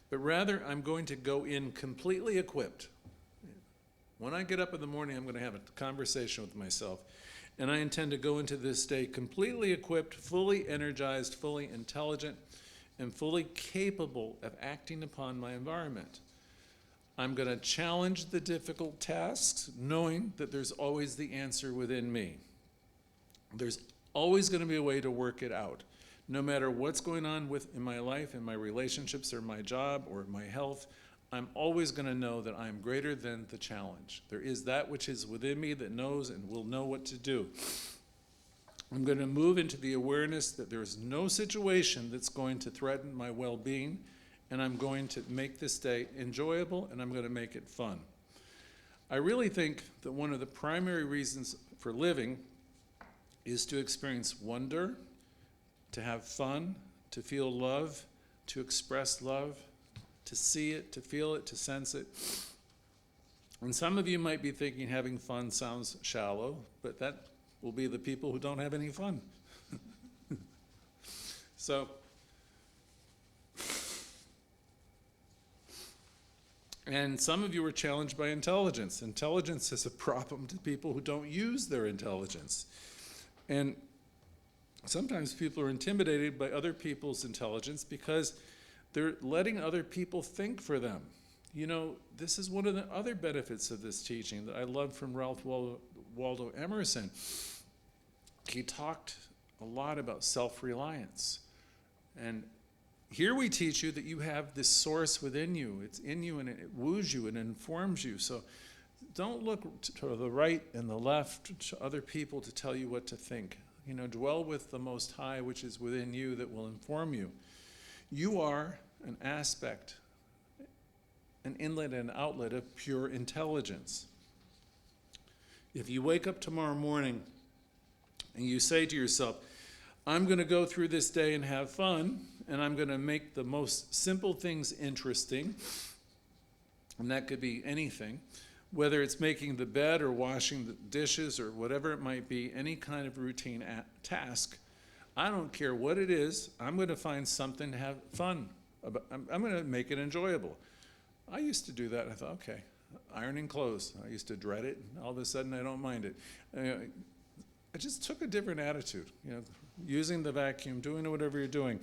but rather I'm going to go in completely equipped. When I get up in the morning, I'm going to have a conversation with myself, and I intend to go into this day completely equipped, fully energized, fully intelligent, and fully capable of acting upon my environment. I'm going to challenge the difficult tasks, knowing that there's always the answer within me. There's always going to be a way to work it out. No matter what's going on in my life, in my relationships, or my job, or my health, I'm always going to know that I'm greater than the challenge. There is that which is within me that knows and will know what to do. I'm going to move into the awareness that there is no situation that's going to threaten my well-being, and I'm going to make this day enjoyable, and I'm going to make it fun. I really think that one of the primary reasons for living is to experience wonder, to have fun, to feel love, to express love, to see it, to feel it, to sense it. And some of you might be thinking having fun sounds shallow, but that will be the people who don't have any fun. So, and some of you are challenged by intelligence. Intelligence is a problem to people who don't use their intelligence. And sometimes people are intimidated by other people's intelligence because they're letting other people think for them. This is one of the other benefits of this teaching that I love from Ralph Waldo Emerson. He talked a lot about self-reliance. And here we teach you that you have this source within you. It's in you, and it woos you and informs you. So don't look to the right and the left to other people to tell you what to think. Dwell with the Most High, which is within you, that will inform you. You are an aspect, an inlet and outlet of pure intelligence. If you wake up tomorrow morning and you say to yourself, I'm going to go through this day and have fun, and I'm going to make the most simple things interesting, and that could be anything, whether it's making the bed or washing the dishes or whatever it might be, any kind of routine task, I don't care what it is, I'm going to find something to have fun about. I'm going to make it enjoyable. I used to do that. I thought, okay, ironing clothes. I used to dread it. All of a sudden, I don't mind it. I just took a different attitude, using the vacuum, doing whatever you're doing.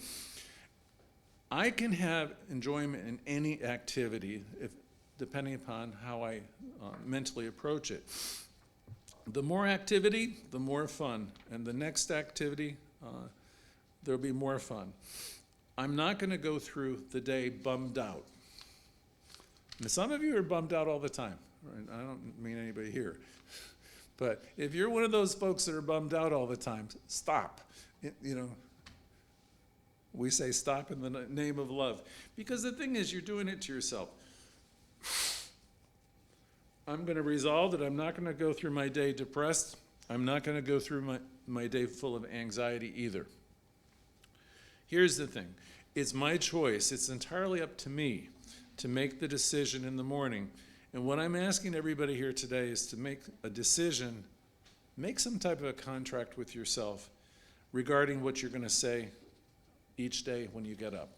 I can have enjoyment in any activity, depending upon how I mentally approach it. The more activity, the more fun. And the next activity, there'll be more fun. I'm not going to go through the day bummed out. And some of you are bummed out all the time. Right? I don't mean anybody here. But if you're one of those folks that are bummed out all the time, stop. We say stop in the name of love. Because the thing is, you're doing it to yourself. I'm going to resolve that I'm not going to go through my day depressed. I'm not going to go through my day full of anxiety either. Here's the thing. It's my choice. It's entirely up to me to make the decision in the morning. And what I'm asking everybody here today is to make a decision, make some type of a contract with yourself regarding what you're going to say each day when you get up.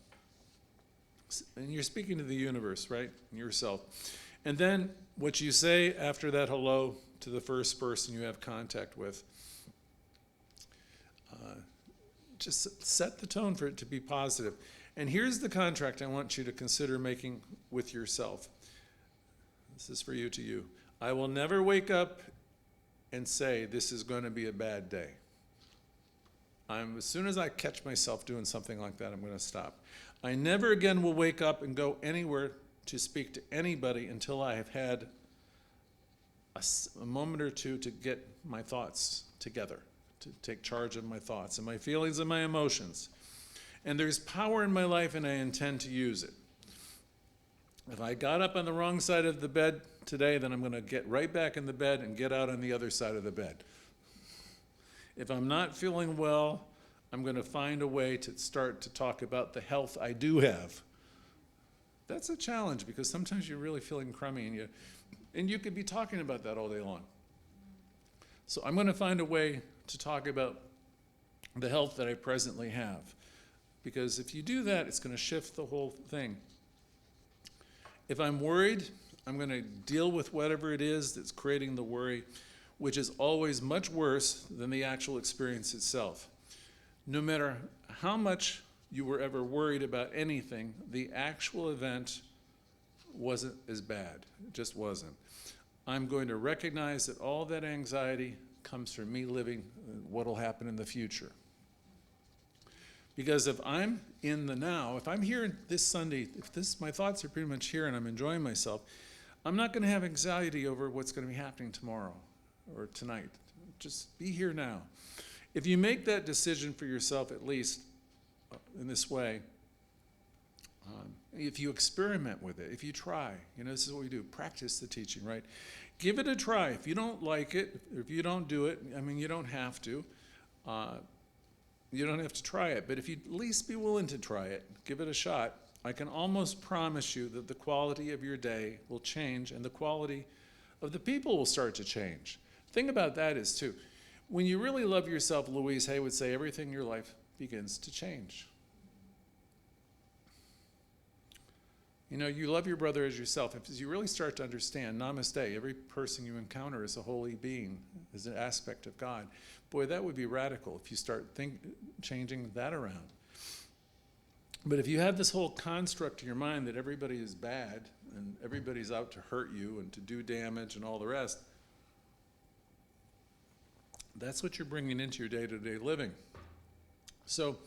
And you're speaking to the universe, right? And yourself. And then what you say after that hello to the first person you have contact with. Just set the tone for it to be positive. And here's the contract I want you to consider making with yourself. This is for you to you. I will never wake up and say this is going to be a bad day. As soon as I catch myself doing something like that, I'm going to stop. I never again will wake up and go anywhere to speak to anybody until I have had a moment or two to get my thoughts together, to take charge of my thoughts and my feelings and my emotions. And there's power in my life, and I intend to use it. If I got up on the wrong side of the bed today, then I'm going to get right back in the bed and get out on the other side of the bed. If I'm not feeling well, I'm going to find a way to start to talk about the health I do have. That's a challenge, because sometimes you're really feeling crummy, and you could be talking about that all day long. So I'm going to find a way to talk about the health that I presently have. Because if you do that, it's going to shift the whole thing. If I'm worried, I'm going to deal with whatever it is that's creating the worry, which is always much worse than the actual experience itself. No matter how much you were ever worried about anything, the actual event wasn't as bad. It just wasn't. I'm going to recognize that all that anxiety comes from me living what will happen in the future. Because if I'm in the now, if I'm here this Sunday, my thoughts are pretty much here and I'm enjoying myself, I'm not going to have anxiety over what's going to be happening tomorrow or tonight. Just be here now. If you make that decision for yourself, at least in this way, if you experiment with it, if you try, this is what we do, practice the teaching, right? Give it a try. If you don't like it, or if you don't do it, you don't have to. You don't have to try it, but if you'd at least be willing to try it, give it a shot, I can almost promise you that the quality of your day will change and the quality of the people will start to change. The thing about that is, too, when you really love yourself, Louise Hay would say, everything in your life begins to change. You love your brother as yourself. If you really start to understand, namaste, every person you encounter is a holy being, is an aspect of God. Boy, that would be radical if you start changing that around. But if you have this whole construct in your mind that everybody is bad and everybody's out to hurt you and to do damage and all the rest, that's what you're bringing into your day-to-day living. So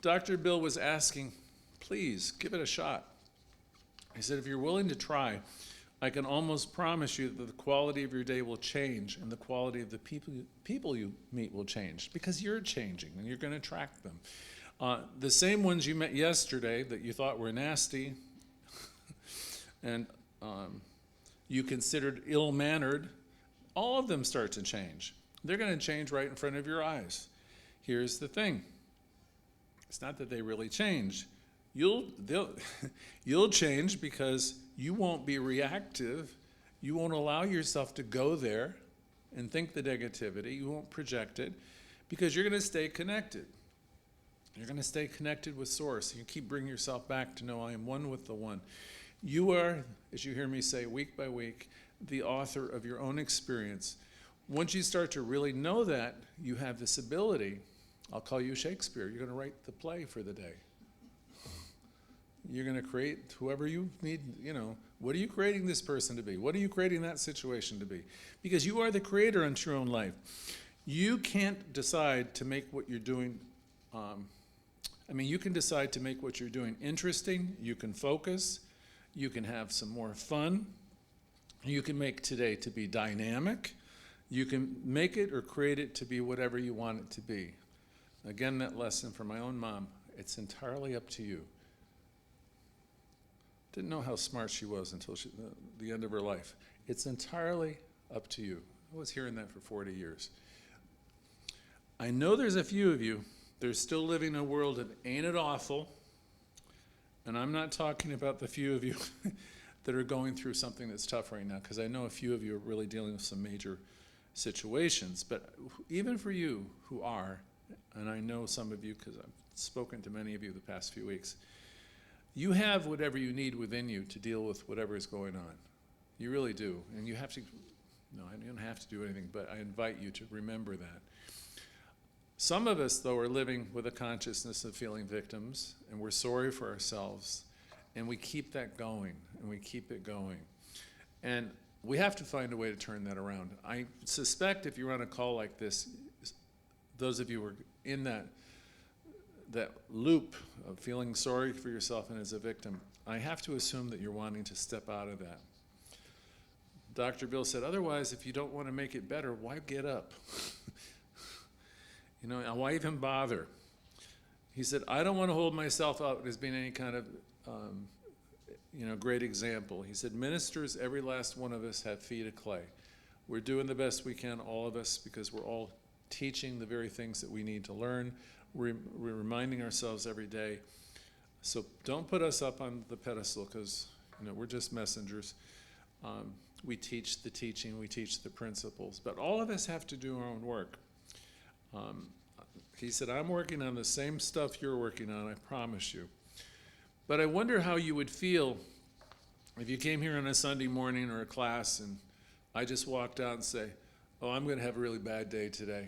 Dr. Bill was asking, please give it a shot. He said, if you're willing to try, I can almost promise you that the quality of your day will change and the quality of the people you meet will change, because you're changing and you're going to attract them. The same ones you met yesterday that you thought were nasty and you considered ill-mannered, all of them start to change. They're going to change right in front of your eyes. Here's the thing. It's not that they really change. You'll change because you won't be reactive. You won't allow yourself to go there and think the negativity. You won't project it because you're going to stay connected. You're going to stay connected with Source. You keep bringing yourself back to know I am one with the One. You are, as you hear me say week by week, the author of your own experience. Once you start to really know that, you have this ability. I'll call you Shakespeare. You're going to write the play for the day. You're going to create whoever you need, what are you creating this person to be? What are you creating that situation to be? Because you are the creator unto your own life. You can't decide to make what you're doing, you can decide to make what you're doing interesting. You can focus. You can have some more fun. You can make today to be dynamic. You can make it or create it to be whatever you want it to be. Again, that lesson from my own mom, it's entirely up to you. Didn't know how smart she was until the end of her life. It's entirely up to you. I was hearing that for 40 years. I know there's a few of you, they're still living in a world of ain't it awful, and I'm not talking about the few of you that are going through something that's tough right now, because I know a few of you are really dealing with some major situations, but even for you who are, and I know some of you because I've spoken to many of you the past few weeks, you have whatever you need within you to deal with whatever is going on. You really do. And you have to, no, you don't have to do anything, but I invite you to remember that. Some of us, though, are living with a consciousness of feeling victims, and we're sorry for ourselves, and we keep that going, and we keep it going. And we have to find a way to turn that around. I suspect if you're on a call like this, those of you who are in that loop of feeling sorry for yourself and as a victim, I have to assume that you're wanting to step out of that. Dr. Bill said, otherwise, if you don't want to make it better, why get up? Why even bother? He said, I don't want to hold myself out as being any kind of, great example. He said, ministers, every last one of us have feet of clay. We're doing the best we can, all of us, because we're all teaching the very things that we need to learn. We're reminding ourselves every day. So don't put us up on the pedestal because we're just messengers. We teach the teaching, we teach the principles, but all of us have to do our own work. He said, I'm working on the same stuff you're working on, I promise you. But I wonder how you would feel if you came here on a Sunday morning or a class and I just walked out and say, oh, I'm going to have a really bad day today.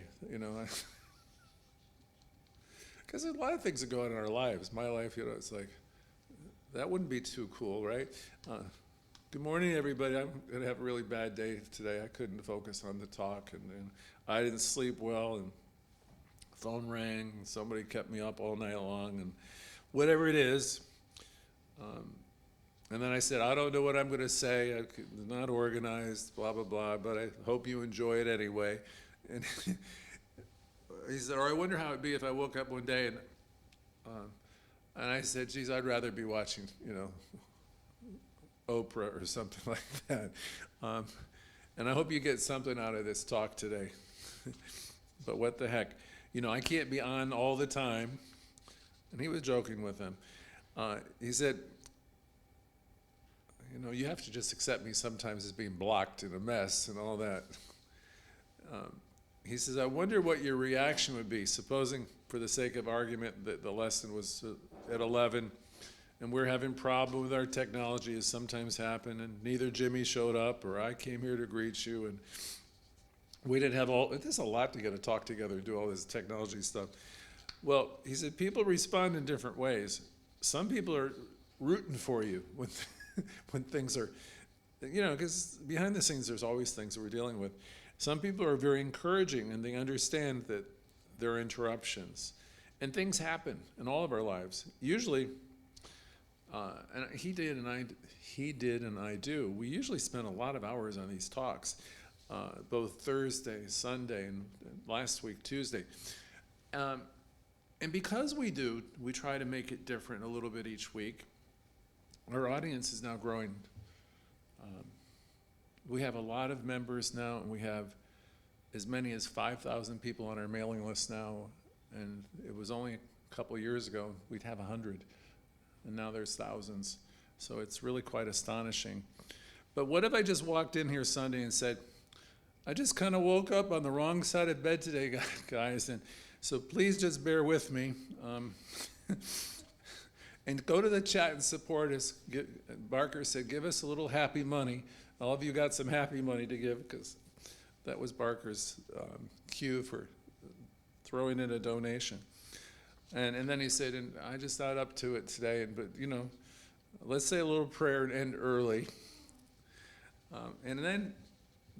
Because there's a lot of things that go on in our lives. My life, it's like, that wouldn't be too cool, right? Good morning, everybody. I'm going to have a really bad day today. I couldn't focus on the talk, and I didn't sleep well, and phone rang, and somebody kept me up all night long, and whatever it is. And then I said, I don't know what I'm going to say. I'm not organized, blah, blah, blah, but I hope you enjoy it anyway. And he said, or I wonder how it'd be if I woke up one day and I said, geez, I'd rather be watching, Oprah or something like that. And I hope you get something out of this talk today. But what the heck? I can't be on all the time. And he was joking with him. He said, you have to just accept me sometimes as being blocked and a mess and all that. He says, I wonder what your reaction would be, supposing, for the sake of argument, that the lesson was at 11, and we're having problems with our technology, as sometimes happen, and neither Jimmy showed up, or I came here to greet you, and we didn't have there's a lot to get to talk together and do all this technology stuff. Well, he said, people respond in different ways. Some people are rooting for you when things are, because behind the scenes, there's always things that we're dealing with. Some people are very encouraging, and they understand that there are interruptions. And things happen in all of our lives. Usually, and he did and I do, we usually spend a lot of hours on these talks, both Thursday, Sunday, and last week, Tuesday. And because we do, we try to make it different a little bit each week. Our audience is now growing We have a lot of members now, and we have as many as 5,000 people on our mailing list now, and it was only a couple years ago we'd have 100, and now there's thousands. So it's really quite astonishing. But what if I just walked in here Sunday and said, I just kind of woke up on the wrong side of bed today, guys, and so please just bear with me. And go to the chat and support us. Barker said, give us a little happy money. All of you got some happy money to give, because that was Barker's cue for throwing in a donation. And then he said, and I just thought up to it today, but let's say a little prayer and end early. And then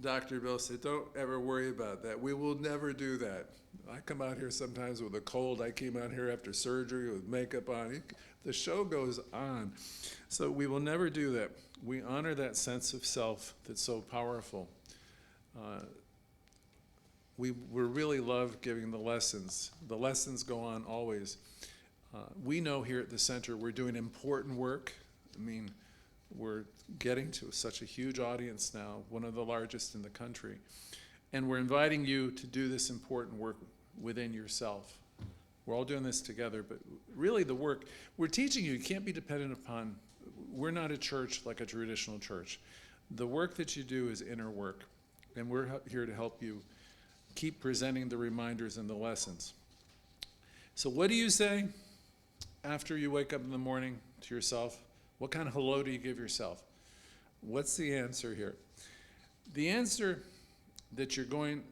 Dr. Bill said, don't ever worry about that. We will never do that. I come out here sometimes with a cold. I came out here after surgery with makeup on. The show goes on. So we will never do that. We honor that sense of self that's so powerful. We really love giving the lessons. The lessons go on always. We know here at the center we're doing important work. I mean, we're getting to such a huge audience now, one of the largest in the country. And we're inviting you to do this important work within yourself. We're all doing this together, but really the work, we're teaching you can't be dependent upon, we're not a church like a traditional church. The work that you do is inner work, and we're here to help you keep presenting the reminders and the lessons. So what do you say after you wake up in the morning to yourself? What kind of hello do you give yourself? What's the answer here? The answer that you're going,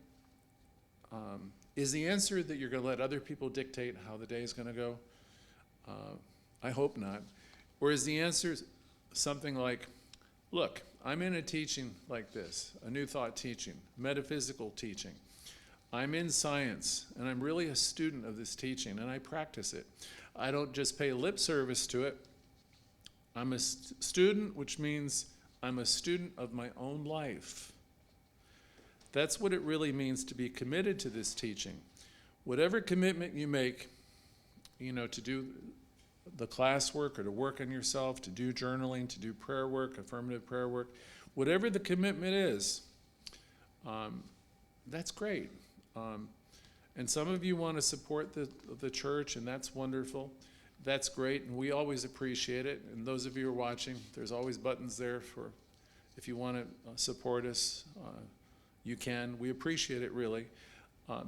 is the answer that you're going to let other people dictate how the day is going to go? I hope not. Or is the answer something like, look, I'm in a teaching like this, a new thought teaching, metaphysical teaching. I'm in science, and I'm really a student of this teaching, and I practice it. I don't just pay lip service to it. I'm a student, which means I'm a student of my own life. That's what it really means to be committed to this teaching. Whatever commitment you make, to do the classwork or to work on yourself, to do journaling, to do prayer work, affirmative prayer work, whatever the commitment is, that's great. And some of you want to support the church, and that's wonderful. That's great, and we always appreciate it. And those of you who are watching, there's always buttons there for if you want to support us, you can. We appreciate it, really.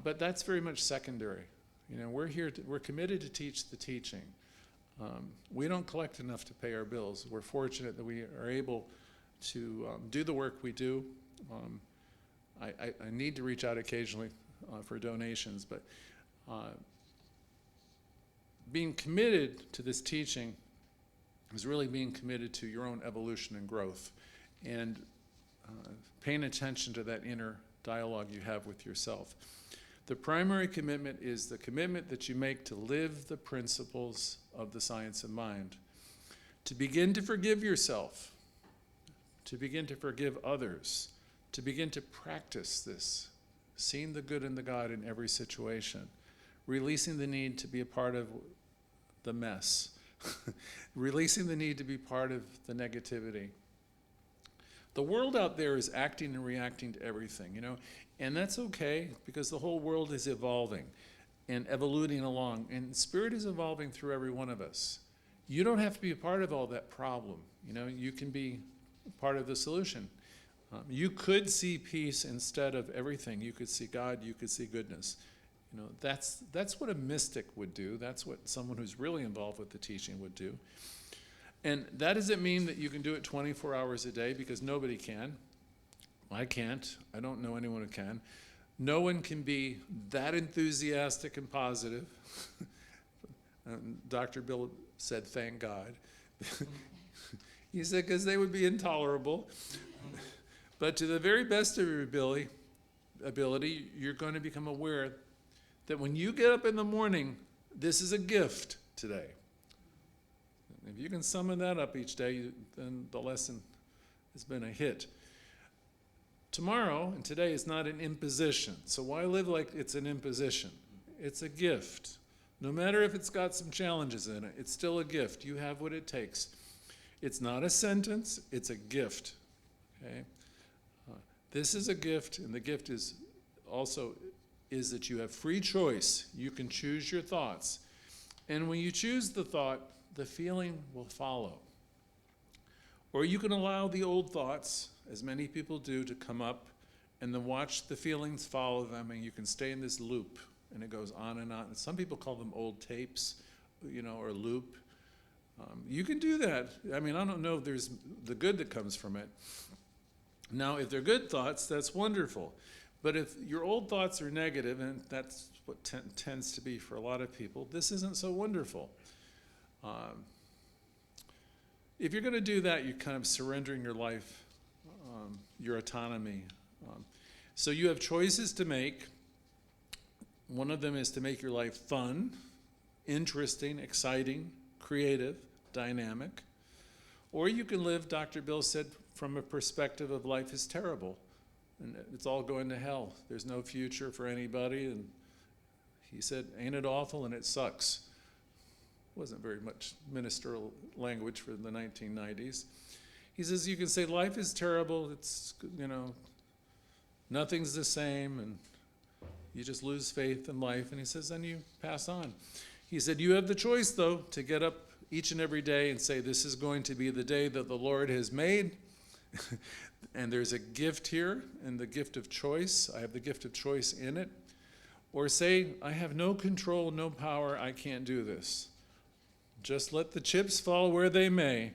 But that's very much secondary. We're here, we're committed to teach the teaching. We don't collect enough to pay our bills. We're fortunate that we are able to do the work we do. I need to reach out occasionally for donations, but being committed to this teaching is really being committed to your own evolution and growth, and paying attention to that inner dialogue you have with yourself. The primary commitment is the commitment that you make to live the principles of the science of mind, to begin to forgive yourself, to begin to forgive others, to begin to practice this, seeing the good and the God in every situation, releasing the need to be a part of the mess, releasing the need to be part of the negativity. The world out there is acting and reacting to everything, and that's okay, because the whole world is evolving and evoluting along, and spirit is evolving through every one of us. You don't have to be a part of all that problem. You can be part of the solution. You could see peace instead of everything. You could see God, you could see goodness. That's what a mystic would do. That's what someone who's really involved with the teaching would do. And that doesn't mean that you can do it 24 hours a day, because nobody can. I can't. I don't know anyone who can. No one can be that enthusiastic and positive. Dr. Bill said, thank God. He said, because they would be intolerable. But to the very best of your ability, you're going to become aware that when you get up in the morning, this is a gift today. If you can summon that up each day, then the lesson has been a hit. Tomorrow and today is not an imposition. So why live like it's an imposition? It's a gift. No matter if it's got some challenges in it, it's still a gift. You have what it takes. It's not a sentence, it's a gift. Okay? This is a gift, and the gift is also is that you have free choice. You can choose your thoughts. And when you choose the thought, the feeling will follow. Or you can allow the old thoughts, as many people do, to come up and then watch the feelings follow them, and you can stay in this loop, and it goes on and on. And some people call them old tapes, or loop. You can do that. I mean, I don't know if there's the good that comes from it. Now, if they're good thoughts, that's wonderful. But if your old thoughts are negative, and that's what tends to be for a lot of people, this isn't so wonderful. If you're going to do that, you're kind of surrendering your life, your autonomy. So you have choices to make. One of them is to make your life fun, interesting, exciting, creative, dynamic. Or you can live, Dr. Bill said, from a perspective of life is terrible, and it's all going to hell. There's no future for anybody, and he said, ain't it awful, and it sucks. Wasn't very much ministerial language for the 1990s. He says you can say life is terrible, it's, nothing's the same, and you just lose faith in life, and he says then you pass on. He said you have the choice, though, to get up each and every day and say this is going to be the day that the Lord has made. And there's a gift here, and the gift of choice. I have the gift of choice in it. Or say, I have no control, no power, I can't do this. Just let the chips fall where they may.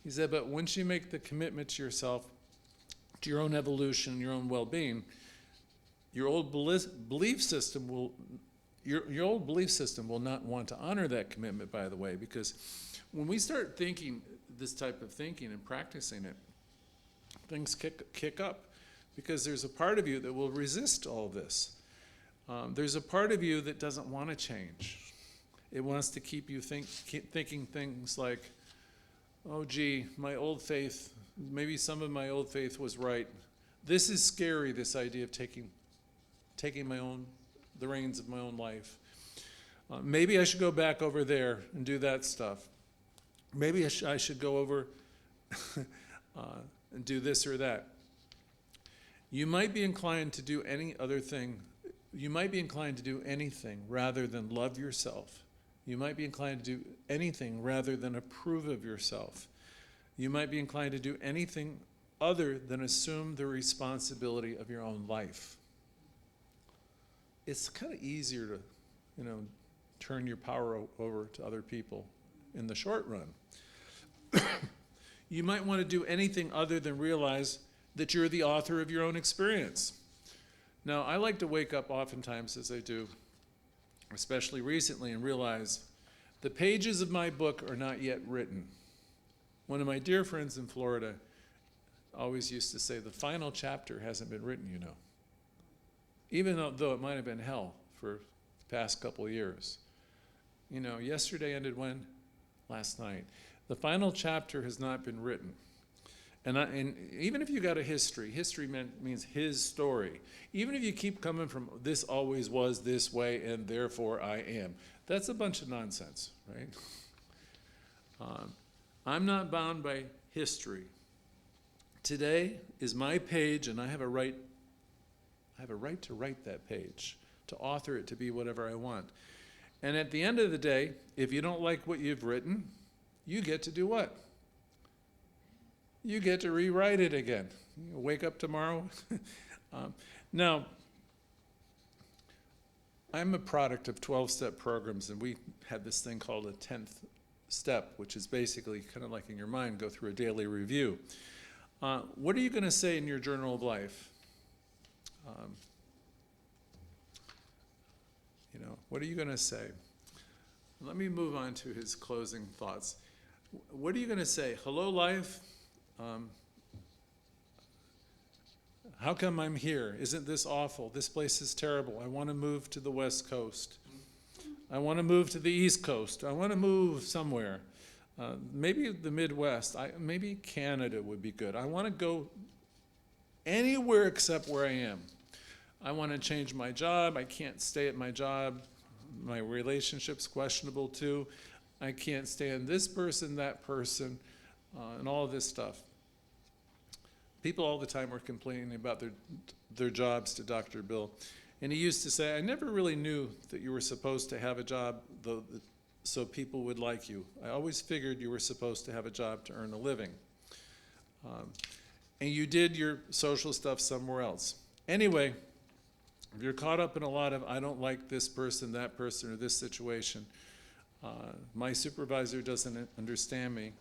He said, but once you make the commitment to yourself, to your own evolution, your own well-being, your old belief system will not want to honor that commitment, by the way, because when we start thinking this type of thinking and practicing it, things kick up, because there's a part of you that will resist all this. There's a part of you that doesn't want to change. It wants to keep you thinking things like, oh gee, my old faith, maybe some of my old faith was right. This is scary, this idea of taking the reins of my own life. Maybe I should go back over there and do that stuff. Maybe I should go over and do this or that. You might be inclined to do any other thing. You might be inclined to do anything rather than love yourself. You might be inclined to do anything rather than approve of yourself. You might be inclined to do anything other than assume the responsibility of your own life. It's kind of easier to, turn your power over to other people in the short run. You might want to do anything other than realize that you're the author of your own experience. Now, I like to wake up oftentimes, as I do, especially recently, and realize the pages of my book are not yet written. One of my dear friends in Florida always used to say, the final chapter hasn't been written, even though it might have been hell for the past couple of years. Yesterday ended when? Last night. The final chapter has not been written. And even if you got a history means his story. Even if you keep coming from this always was this way and therefore I am, that's a bunch of nonsense, right? I'm not bound by history. Today is my page, and I have a right to write that page, to author it to be whatever I want. And at the end of the day, if you don't like what you've written, you get to do what? You get to rewrite it again. You wake up tomorrow. Now, I'm a product of 12-step programs, and we had this thing called a 10th step, which is basically kind of like in your mind, go through a daily review. What are you going to say in your journal of life? What are you going to say? Let me move on to his closing thoughts. What are you going to say? Hello, life. How come I'm here? Isn't this awful? This place is terrible. I want to move to the West Coast. I want to move to the East Coast. I want to move somewhere. Maybe the Midwest. Maybe Canada would be good. I want to go anywhere except where I am. I want to change my job. I can't stay at my job. My relationship's questionable too. I can't stand this person, that person, and all of this stuff. people all the time were complaining about their jobs to Dr. Bill. And he used to say, I never really knew that you were supposed to have a job so people would like you. I always figured you were supposed to have a job to earn a living. And you did your social stuff somewhere else. Anyway, if you're caught up in a lot of, I don't like this person, that person, or this situation, my supervisor doesn't understand me.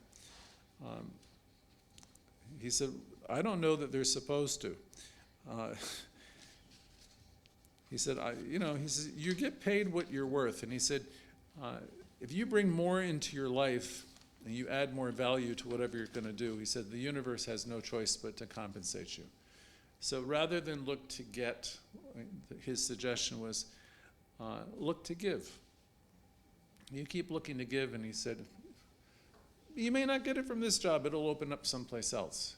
He said, I don't know that they're supposed to. He said, he says, you get paid what you're worth. And he said, if you bring more into your life and you add more value to whatever you're going to do, he said, the universe has no choice but to compensate you. So rather than look to get, his suggestion was, look to give. You keep looking to give, and he said, you may not get it from this job, it'll open up someplace else.